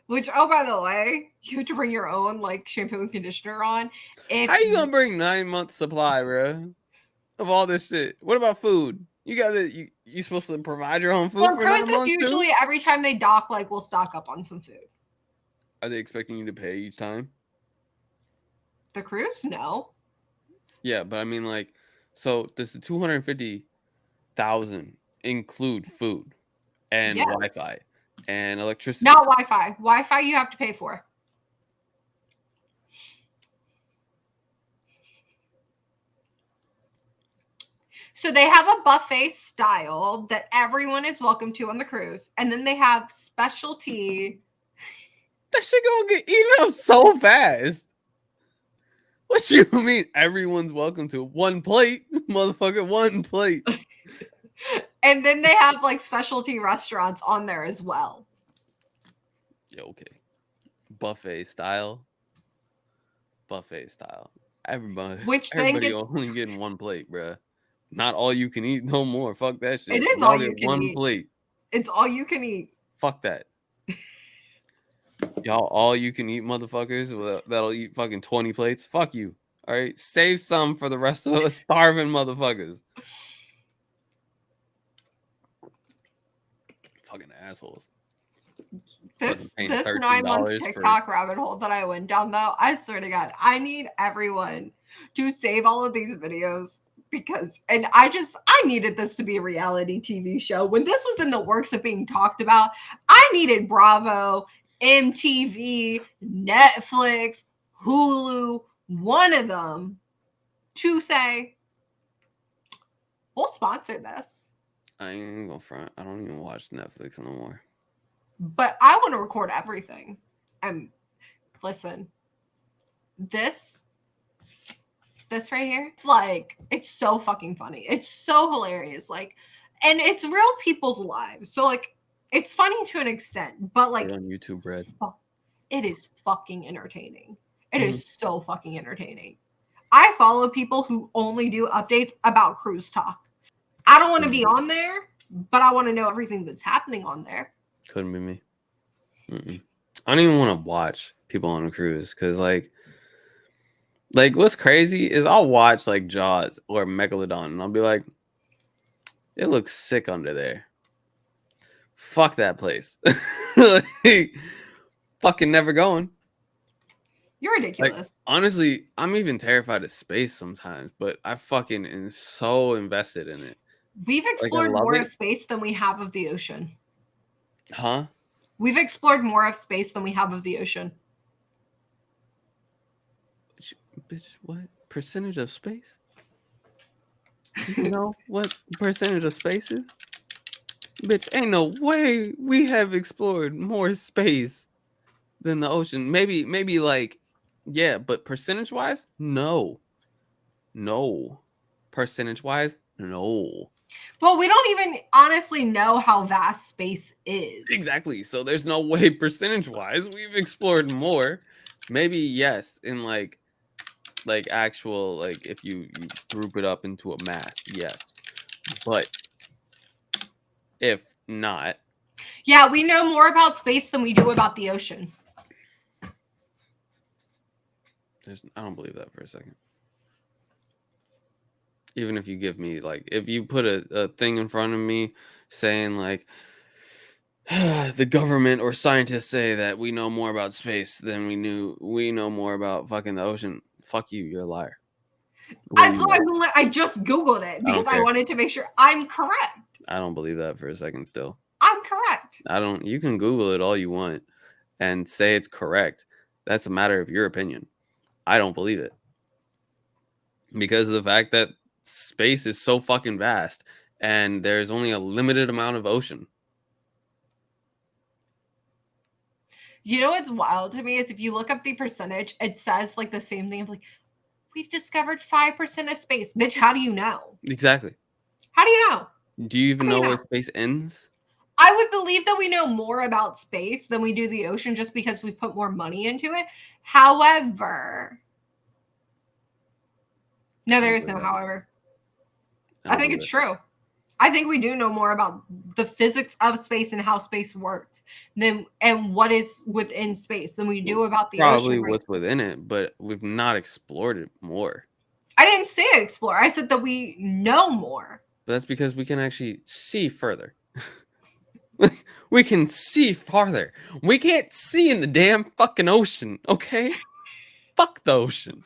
Which, oh, by the way, you have to bring your own like shampoo and conditioner on. How are you gonna bring 9 months supply, bro? Of all this shit. What about food? You supposed to provide your own food well, for 9 months? Usually too? every time they dock, like we'll stock up on some food. Are they expecting you to pay each time? The cruise? No. Yeah, but I mean, like, so does the 250,000 include food and Wi-Fi and electricity? Not Wi-Fi. Wi-Fi you have to pay for. So they have a buffet style that everyone is welcome to on the cruise, and then they have specialty. That shit gonna get eaten up so fast. What you mean everyone's welcome to? One plate, motherfucker, one plate. And then they have like specialty restaurants on there as well. Yeah, okay. Buffet style. Everybody only getting one plate, bruh. Not all you can eat no more. Fuck that shit. It is all you can one eat. Plate. It's all you can eat. Fuck that. Y'all all you can eat motherfuckers that'll eat fucking 20 plates. Fuck you. All right. Save some for the rest of us starving motherfuckers. Fucking assholes. This 9-month TikTok rabbit hole that I went down, though, I swear to God, I need everyone to save all of these videos because, and I needed this to be a reality TV show. When this was in the works of being talked about, I needed Bravo, MTV, Netflix, Hulu, one of them to say, we'll sponsor this. I ain't even gonna front. I don't even watch Netflix no more. But I want to record everything. And listen, this right here, it's like, it's so fucking funny. It's so hilarious. Like, and it's real people's lives. So like, it's funny to an extent, but like on YouTube, Red. It is fucking entertaining. It is so fucking entertaining. I follow people who only do updates about cruise talk. I don't want to be on there, but I want to know everything that's happening on there. Couldn't be me. I don't even want to watch people on a cruise because, like, what's crazy is I'll watch like Jaws or Megalodon, and I'll be like, it looks sick under there. Fuck that place. Like, fucking never going. You're ridiculous. Like, honestly, I'm even terrified of space sometimes, but I fucking am so invested in it. We've explored more of space than we have of the ocean. Huh? We've explored more of space than we have of the ocean. Bitch, what percentage of space? Do you know what percentage of space is? Bitch, ain't no way we have explored more space than the ocean. Maybe like, yeah, but percentage-wise, no. No. Percentage-wise, no. Well, we don't even honestly know how vast space is. Exactly. So there's no way percentage-wise we've explored more. Maybe yes, in like actual, like, if you group it up into a mass, yes. But if not, Yeah, we know more about space than we do about the ocean. I don't believe that for a second. Even if you give me, like, if you put a thing in front of me saying like the government or scientists say that we know more about space than we know more about fucking the ocean, fuck you, you're a liar. I just Googled it because I wanted to make sure I'm correct. I don't believe that for a second still. I'm correct. You can Google it all you want and say it's correct. That's a matter of your opinion. I don't believe it. Because of the fact that space is so fucking vast and there's only a limited amount of ocean. You know what's wild to me is if you look up the percentage, it says like the same thing of like, we've discovered 5% of space. Bitch, how do you know? Exactly. How do you know? Do you even know where space ends? I would believe that we know more about space than we do the ocean just because we put more money into it. However, no, there is no however. I think it's true. I think we do know more about the physics of space and how space works and what is within space than we do about the ocean. Probably what's within it, but we've not explored it more. I didn't say explore. I said that we know more. But that's because we can actually see further. We can see farther. We can't see in the damn fucking ocean, okay? Fuck the ocean.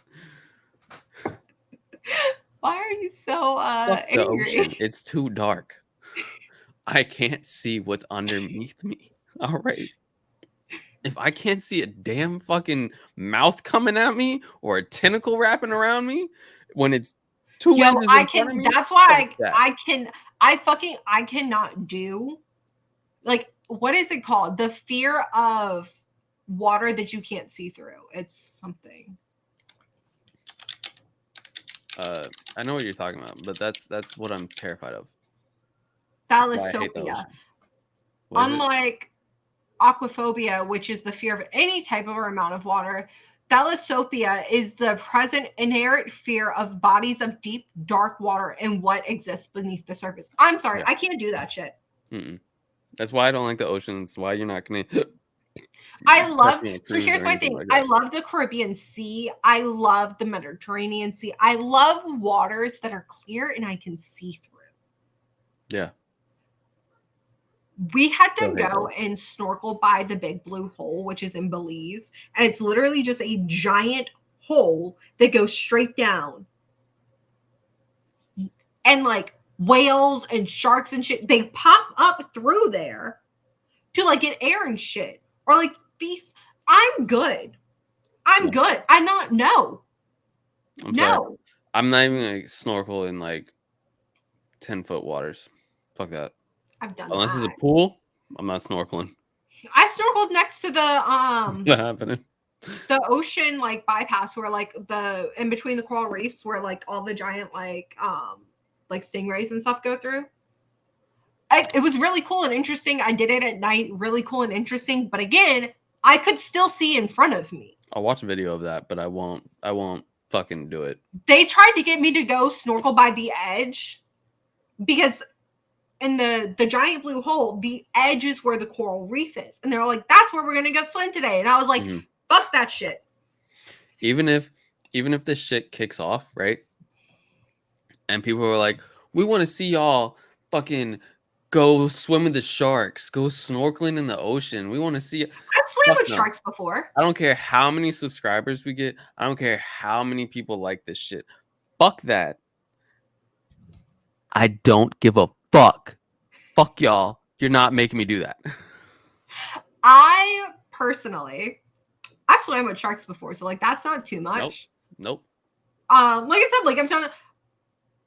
Why are you so Fuck the angry? ocean. It's too dark. I can't see what's underneath me. All right. If I can't see a damn fucking mouth coming at me or a tentacle wrapping around me when it's two inches in front of me, that's why I cannot do, like, what is it called? The fear of water that you can't see through. It's something. I know what you're talking about, but that's what I'm terrified of. Thalassophobia. Unlike aquaphobia, which is the fear of any type of or amount of water, thalassophobia is the present inherent fear of bodies of deep, dark water and what exists beneath the surface. I'm sorry, I can't do that shit. That's why I don't like the ocean. It's why you're not gonna. So here's my thing. I love the Caribbean Sea. I love the Mediterranean Sea. I love waters that are clear and I can see through. Yeah. We had to go and snorkel by the Big Blue Hole, which is in Belize. And it's literally just a giant hole that goes straight down. And like whales and sharks and shit, they pop up through there to like get air and shit. Or like beasts. I'm good. I'm good. I'm not. No. Sorry. I'm not even gonna snorkel in like 10-foot waters. Fuck that. I've done Unless it's a pool, I'm not snorkeling. I snorkeled next to the What's happening? The ocean like bypass where like the in between the coral reefs where like all the giant like stingrays and stuff go through. It was really cool and interesting. I did it at night, really cool and interesting. But again, I could still see in front of me. I'll watch a video of that, but I won't fucking do it. They tried to get me to go snorkel by the edge because in the giant blue hole, the edge is where the coral reef is. And they're like, that's where we're going to go swim today. And I was like, fuck that shit. Even if this shit kicks off, right? And people were like, we want to see y'all fucking go swim with the sharks, go snorkeling in the ocean. We want to see. I've swam with sharks before. I don't care how many subscribers we get. I don't care how many people like this shit. Fuck that. I don't give a fuck. Fuck y'all. You're not making me do that. I personally, I've swam with sharks before, so like that's not too much. Nope. Like I said, like I've done it.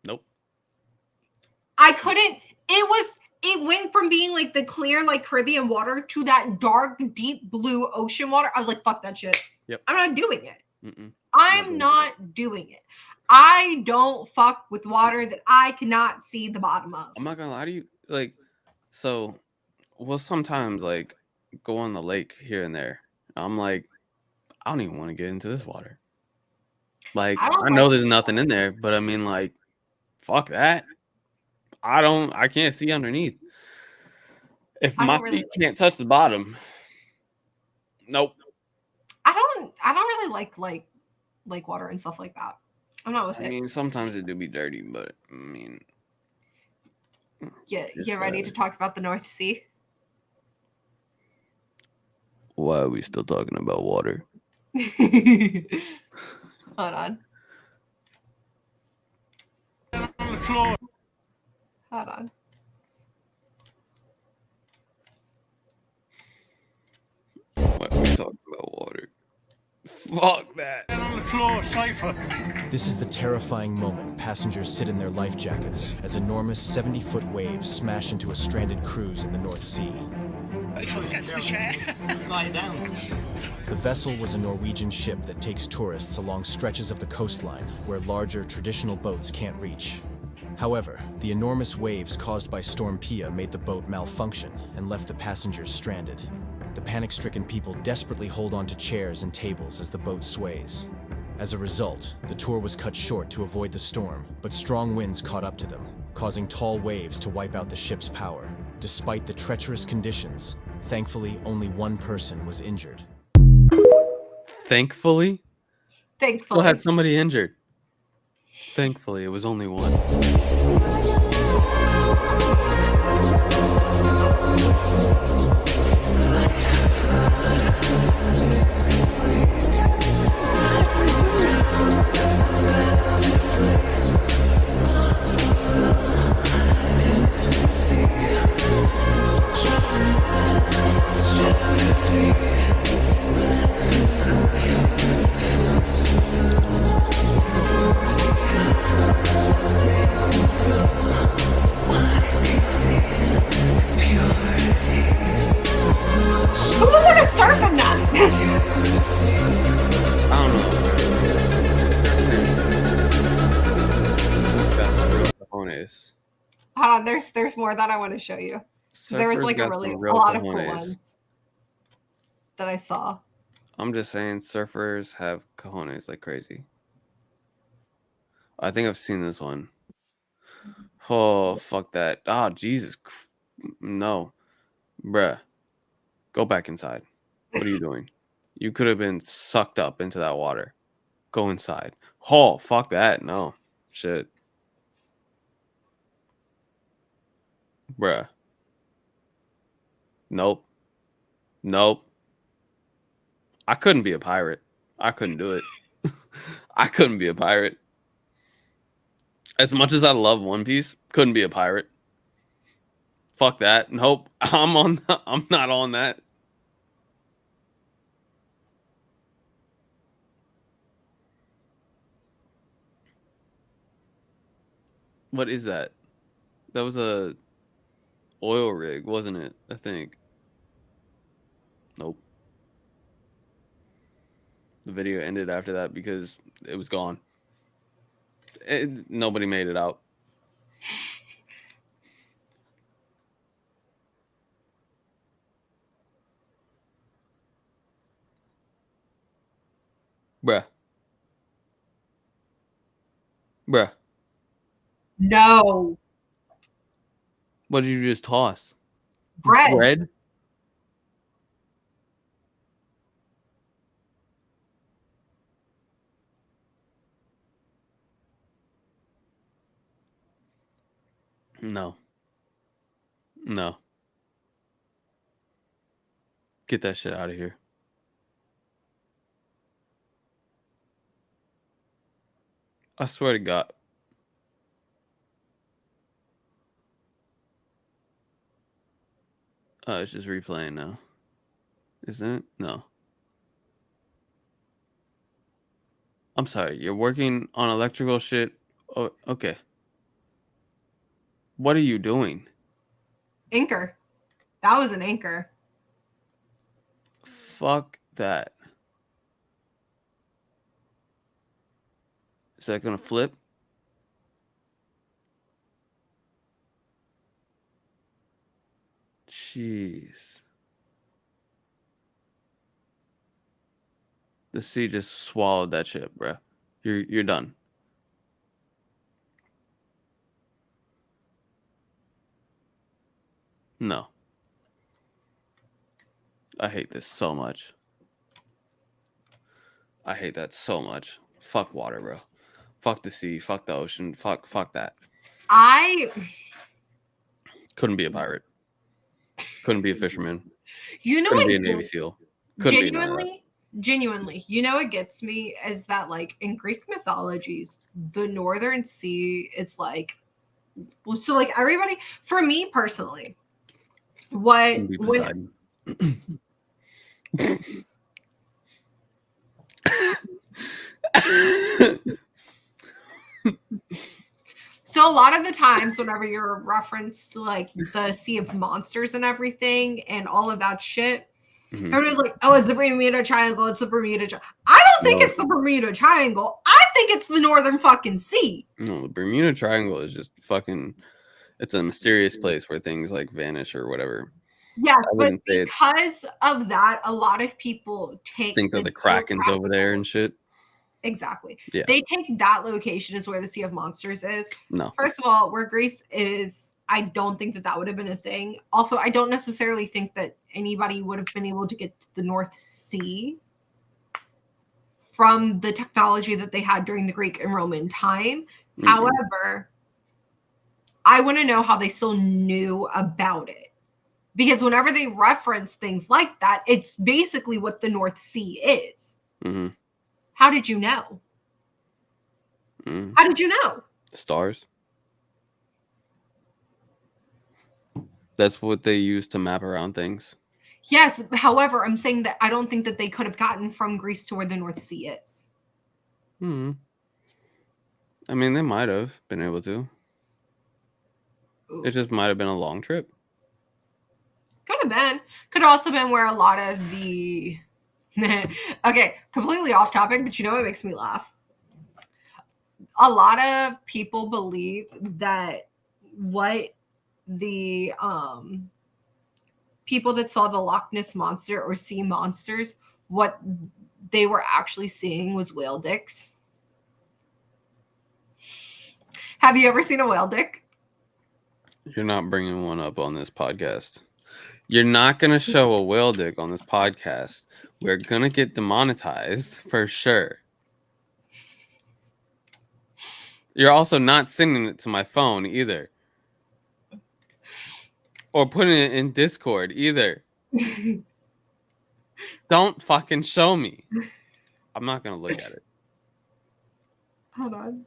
Nope. I couldn't. It was it went from being like the clear, like Caribbean water to that dark, deep blue ocean water. I was like, fuck that shit. Yep. I'm not doing it. Mm-mm. I'm not doing it. I don't fuck with water that I cannot see the bottom of. I'm not gonna lie to you. Like, so we'll sometimes like go on the lake here and there. I'm like, I don't even want to get into this water. Like, I know there's nothing in there, but I mean, like, fuck that. I can't see underneath. If my feet can't touch the bottom, nope. I don't really like lake water and stuff like that. I'm not with it. I mean, sometimes it do be dirty, but I mean, get ready to talk about the North Sea. Why are we still talking about water? Hold on. On the floor. Hold on. Why are we talking about water? Fuck that. On the floor, safer. This is the terrifying moment passengers sit in their life jackets as enormous 70-foot waves smash into a stranded cruise in the North Sea. Catch the chair. Lie down. The vessel was a Norwegian ship that takes tourists along stretches of the coastline where larger traditional boats can't reach. However, the enormous waves caused by Storm Pia made the boat malfunction and left the passengers stranded. The panic-stricken people desperately hold onto chairs and tables as the boat sways. As a result, the tour was cut short to avoid the storm, but strong winds caught up to them, causing tall waves to wipe out the ship's power. Despite the treacherous conditions, thankfully only one person was injured. Thankfully? Thankfully. Still had somebody injured. Thankfully, it was only one. Who was gonna surf in that? I don't know. Cojones. Hold on, there's more that I want to show you. There was like a lot of cool ones that I saw. I'm just saying, surfers have cojones like crazy. I think I've seen this one. Oh, fuck that. Oh, Jesus. No. Bruh. Go back inside. What are you doing? You could have been sucked up into that water. Go inside. Oh, fuck that. No. Shit. Bruh. Nope. Nope. I couldn't be a pirate. I couldn't do it. I couldn't be a pirate. As much as I love One Piece, couldn't be a pirate. Fuck that. Nope. I'm not on that. What is that? That was a oil rig, wasn't it? I think. Nope. The video ended after that because it was gone. Nobody made it out. Bruh. Bruh. No. What did you just toss? Bread. Bread? No. No. Get that shit out of here. I swear to God. It's just replaying now. Isn't it? No. I'm sorry. You're working on electrical shit? Oh, okay. What are you doing? Anchor. That was an anchor. Fuck that. Is that gonna flip? Jeez. The sea just swallowed that ship, bro. You're done. No. I hate this so much. I hate that so much. Fuck water, bro. Fuck the sea. Fuck the ocean. Fuck that. I Couldn't be a pirate. Couldn't be a fisherman. You know Couldn't what? be a Navy SEAL. Couldn't be none of that. Genuinely, you know what gets me is that, like, in Greek mythologies, the Northern Sea is like, so like everybody. For me personally, Couldn't be Poseidon. So a lot of the times, whenever you're referenced to like the Sea of Monsters and everything and all of that shit, everybody's like, "Oh, it's the Bermuda Triangle. It's the Bermuda Triangle." I don't think it's the Bermuda Triangle. I think it's the Northern fucking Sea. No, the Bermuda Triangle is just fucking. It's a mysterious place where things like vanish or whatever. Yeah, but because of that, a lot of people think that the Kraken's over there and shit. Exactly. Yeah. They take that location as where the Sea of Monsters is. No. First of all, where Greece is, I don't think that would have been a thing. Also, I don't necessarily think that anybody would have been able to get to the North Sea from the technology that they had during the Greek and Roman time. Mm-hmm. However, I want to know how they still knew about it. Because whenever they reference things like that, it's basically what the North Sea is. Mm-hmm. How did you know? How did you know? Stars. That's what they use to map around things. Yes, however, I'm saying that I don't think that they could have gotten from Greece to where the North Sea is. I mean, they might have been able to. Ooh. It just might have been a long trip. Could have been. Could have also been where a lot of the... Okay, completely off topic, but you know what makes me laugh? A lot of people believe that what the people that saw the Loch Ness Monster or sea monsters, what they were actually seeing was whale dicks. Have you ever seen a whale dick? You're not bringing one up on this podcast. You're not going to show a whale dick on this podcast. We're going to get demonetized for sure. You're also not sending it to my phone either. Or putting it in Discord either. Don't fucking show me. I'm not going to look at it. Hold on.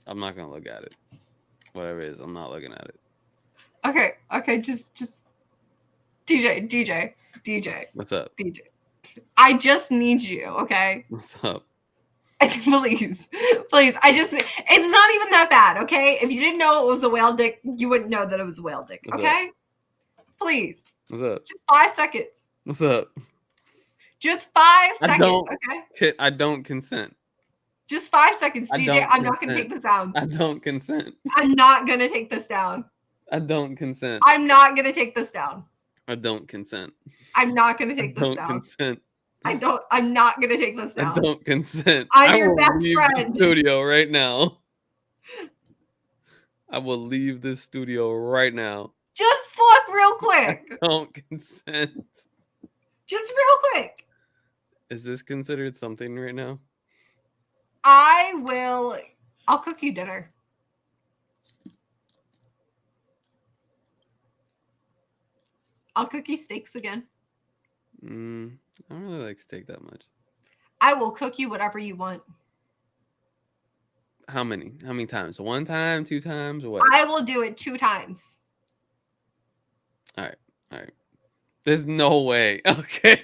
I'm not going to look at it. Whatever it is, I'm not looking at it. Okay, just DJ. What's up? DJ. I just need you, okay? What's up? Please. It's not even that bad, okay? If you didn't know it was a whale dick, you wouldn't know that it was a whale dick, okay? Please. What's up? Just 5 seconds. What's up? Just 5 seconds, okay? I don't consent. Just 5 seconds, DJ. I'm not going to take this down. I don't consent. I'm not going to take this down. I don't consent. I'm not going to take this down. I don't consent. I'm not going to take this down. I don't consent. I'm not going to take this down. I don't consent. I'm your best friend. The studio right now. I will leave this studio right now. Just look real quick. I don't consent. Just real quick. Is this considered something right now? I'll cook you dinner. I'll cook you steaks again. I don't really like steak that much. I will cook you whatever you want. How many? How many times? 1 time, 2 times, or what? I will do it 2 times. All right. There's no way. Okay.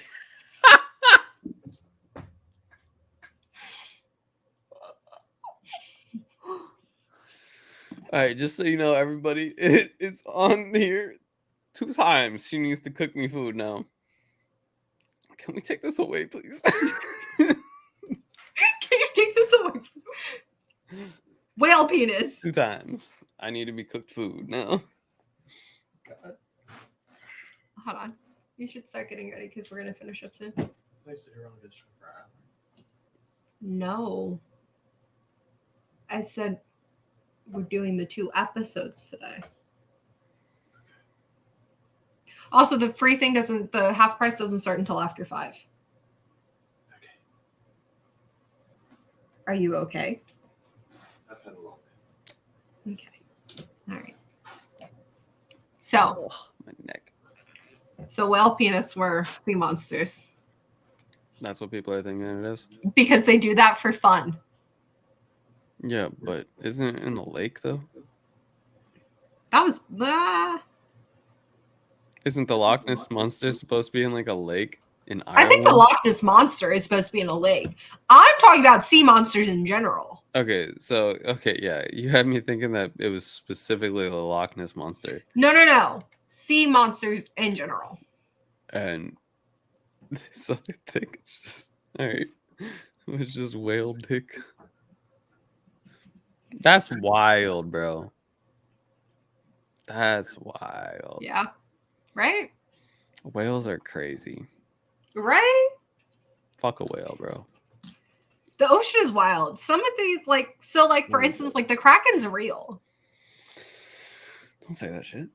All right, just so you know, everybody, it's on here 2 times she needs to cook me food now. Can we take this away, please? Can you take this away? Whale penis. 2 times. I need to be cooked food now. God. Hold on. You should start getting ready because we're gonna finish up soon. No. I said we're doing the 2 episodes today. Also, the free thing doesn't, the half price doesn't start until after 5. Okay. Are you okay? I've had a long day. Okay. All right. So, My neck. So whale penis were sea monsters. That's what people are thinking it is. Because they do that for fun. Yeah, but isn't it in the lake though? That was Isn't the Loch Ness Monster supposed to be in like a lake in Ireland? I think the Loch Ness Monster is supposed to be in a lake. I'm talking about sea monsters in general. Okay, yeah, you had me thinking that it was specifically the Loch Ness Monster. No. Sea monsters in general. And so they think it's just alright. It's just whale dick. That's wild, bro. That's wild. Yeah. Right? Whales are crazy. Right? Fuck a whale, bro. The ocean is wild. Some of these, for instance, like the Kraken's real. Don't say that shit.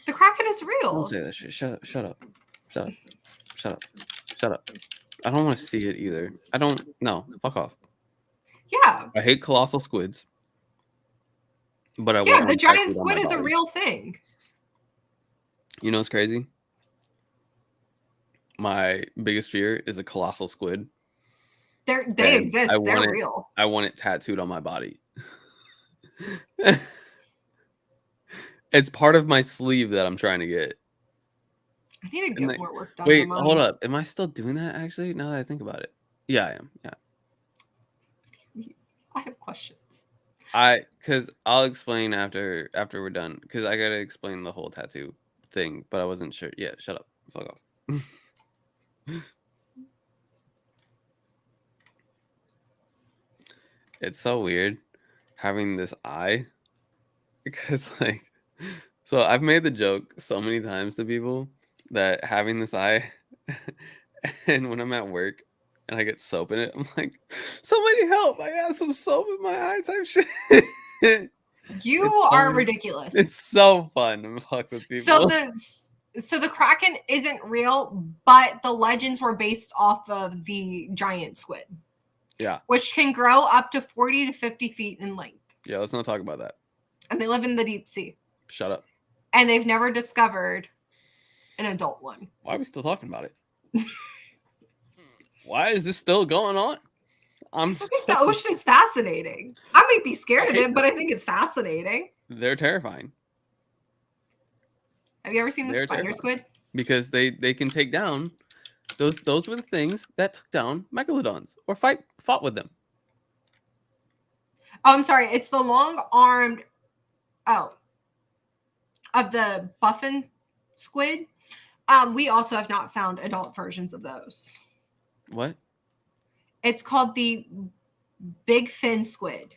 The Kraken is real. Don't say that shit. Shut up. I don't want to see it either. No, fuck off. Yeah. I hate colossal squids. But the giant squid is a real thing. You know what's crazy? My biggest fear is a colossal squid. They exist. They're real. I want it tattooed on my body. It's part of my sleeve that I'm trying to get. I need to get more work done. Wait, hold up. Am I still doing that actually? Now that I think about it. Yeah, I am. Yeah. I have questions. Because I'll explain after we're done. Because I gotta explain the whole tattoo thing, but I wasn't sure. Yeah, shut up. Fuck off. It's so weird having this eye. Because so I've made the joke so many times to people that having this eye, and when I'm at work and I get soap in it, I'm like, somebody help! I got some soap in my eye type shit. You are ridiculous. It's so fun to fuck with people. So the Kraken isn't real, but the legends were based off of the giant squid. Yeah. Which can grow up to 40 to 50 feet in length. Yeah, let's not talk about that. And they live in the deep sea. Shut up. And they've never discovered an adult one. Why are we still talking about it? Why is this still going on? I think the ocean is fascinating. I might be scared of it, but I think it's fascinating. They're terrifying. Have you ever seen the spider squid? Because they can take down those were the things that took down megalodons or fought with them. Oh, I'm sorry. It's the long-armed of the buffin squid. We also have not found adult versions of those. What? It's called the big fin squid.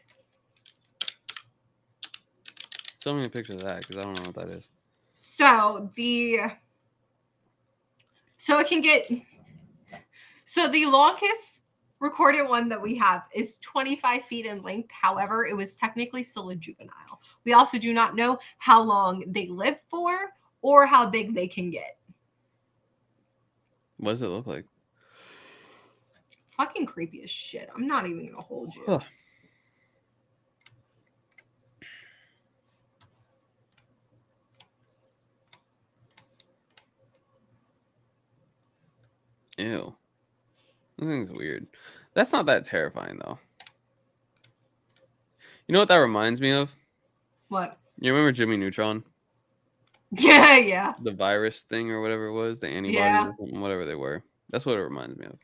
Show me a picture of that because I don't know what that is. So the longest recorded one that we have is 25 feet in length. However, it was technically still a juvenile. We also do not know how long they live for or how big they can get. What does it look like? Fucking creepy as shit. I'm not even gonna hold you. Huh. Ew. That thing's weird. That's not that terrifying though. You know what that reminds me of? What? You remember Jimmy Neutron? Yeah. The virus thing or whatever it was, the antibodies or something, whatever they were. That's what it reminds me of.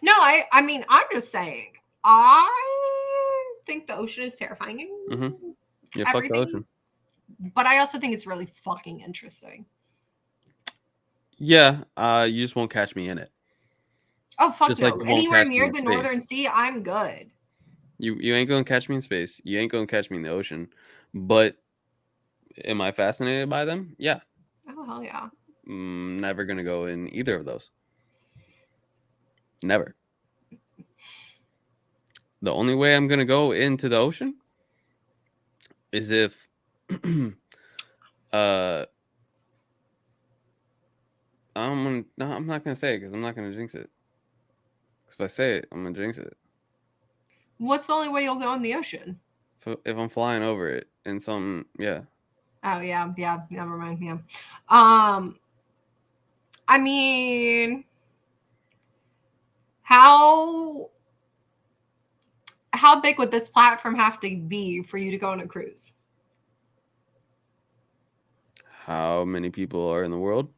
No, I mean, I'm just saying. I think the ocean is terrifying. Mm-hmm. Yeah, fuck the ocean. But I also think it's really fucking interesting. Yeah, you just won't catch me in it. Oh, fuck just no. like you won't Anywhere catch me near in the space. Northern Sea, I'm good. You ain't gonna catch me in space. You ain't gonna catch me in the ocean. But am I fascinated by them? Yeah. Oh, hell yeah. Never gonna go in either of those. Never. The only way I'm gonna go into the ocean is if I'm not gonna say it because I'm not gonna jinx it. If I say it, I'm gonna jinx it. What's the only way you'll go in the ocean? If I'm flying over it and some, yeah. Oh yeah, never mind. Yeah. I mean, how big would this platform have to be for you to go on a cruise? How many people are in the world?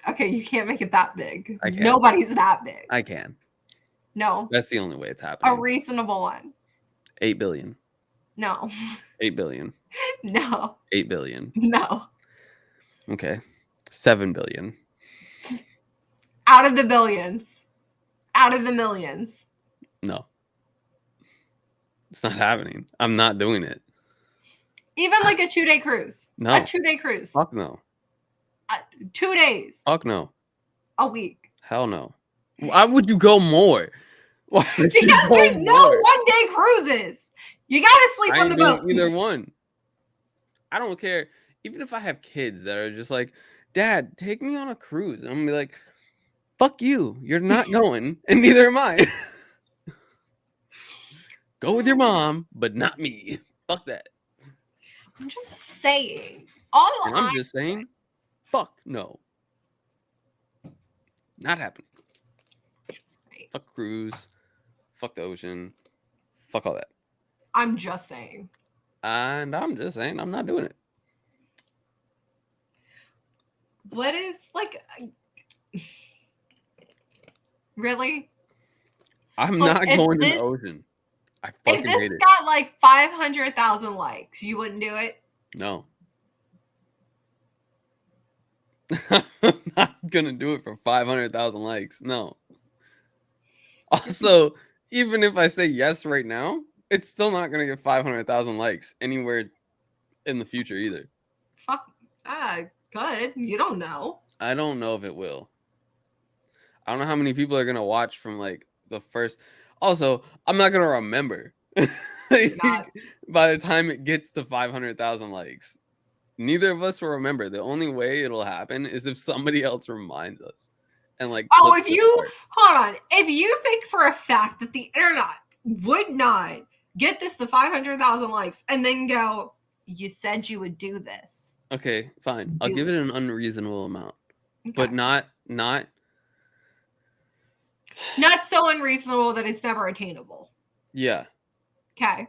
Okay, you can't make it that big. I can. Nobody's that big. I can. No. That's the only way it's happening. A reasonable one. 8 billion. No. 8 billion. No. 8 billion. No. Okay. 7 billion. Out of the billions. Out of the millions. No. It's not happening. I'm not doing it. Even like a 2-day cruise. No. A 2-day cruise. Fuck no. 2 days. Fuck no. A week. Hell no. Why would you go more? Why would because you go there's more? no 1-day cruises. You gotta sleep on the boat. Either one. I don't care. Even if I have kids that are just like, Dad, take me on a cruise. I'm gonna be like, fuck you. You're not going, and neither am I. Go with your mom, but not me. Fuck that. I'm just saying. I'm just saying, fuck no. Not happening. Fuck cruise. Fuck the ocean. Fuck all that. I'm just saying. And I'm just saying I'm not doing it. What is like really? I'm not going in the ocean. I fucking hate it. If this got like 500,000 likes, you wouldn't do it? No. I'm not gonna do it for 500,000 likes. No. Also, even if I say yes right now, it's still not gonna get 500,000 likes anywhere in the future either. Fuck. Good. You don't know. I don't know if it will. I don't know how many people are gonna watch from like the first. Also, I'm not gonna remember by the time it gets to 500,000 likes. Neither of us will remember. The only way it'll happen is if somebody else reminds us. And like, hold on. If you think for a fact that the internet would not get this to 500,000 likes and then go, you said you would do this. Okay, fine. I'll give it an unreasonable amount, but not so unreasonable that it's never attainable. Yeah. Okay.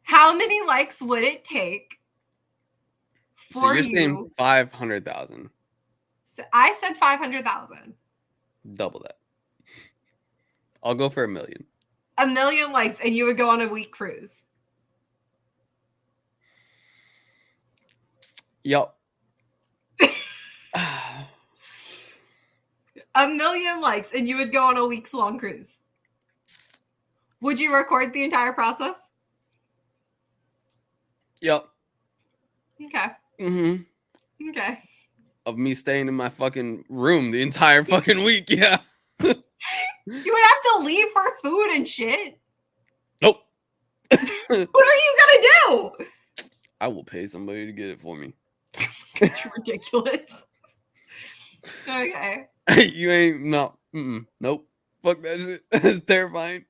How many likes would it take for you? So you're saying 500,000. So I said 500,000. Double that. I'll go for 1 million. 1 million likes and you would go on a week cruise. Yup. 1 million likes and you would go on a week's long cruise. Would you record the entire process? Yup. Okay. Mm-hmm. Okay. Of me staying in my fucking room the entire fucking week, yeah. You would have to leave for food and shit. Nope. What are you gonna do? I will pay somebody to get it for me. It's ridiculous. Okay. You ain't nope. Fuck that shit. That's terrifying.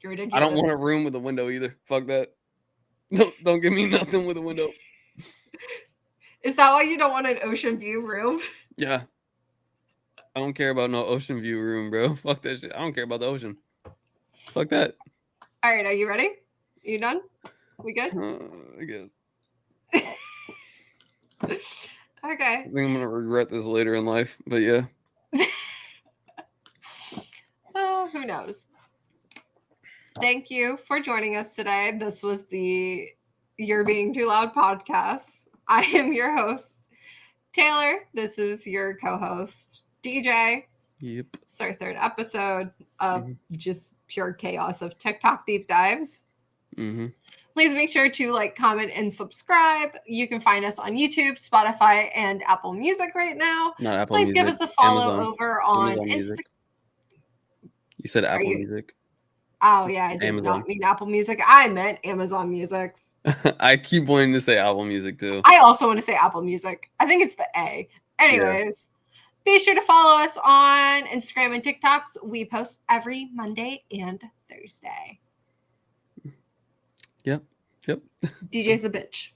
You're ridiculous. I don't want a room with a window either. Fuck that. Don't give me nothing with a window. Is that why you don't want an ocean view room? Yeah. I don't care about no ocean view room, bro. Fuck that shit. I don't care about the ocean. Fuck that. All right, are you ready? Are you done? We good? I guess. Okay. I think I'm gonna regret this later in life, but yeah. Oh, who knows? Thank you for joining us today. This was the You're Being Too Loud podcast. I am your host, Taylor. This is your co-host, DJ. Yep. It's our third episode of just pure chaos of TikTok deep dives. Please make sure to like, comment, and subscribe. You can find us on YouTube, Spotify, and Apple Music right now. Not Apple Please Music. give us a follow Amazon. over on Amazon Music. You said Apple Music. Oh, yeah, I did not mean Apple Music. I meant Amazon Music. I keep wanting to say Apple Music too. I also want to say Apple Music. I think it's the A. Anyways, be sure to follow us on Instagram and TikToks. We post every Monday and Thursday. Yep. DJ's a bitch.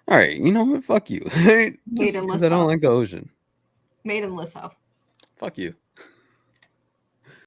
All right, you know what? Fuck you. Just because I don't like the ocean. Made him listen. Fuck you.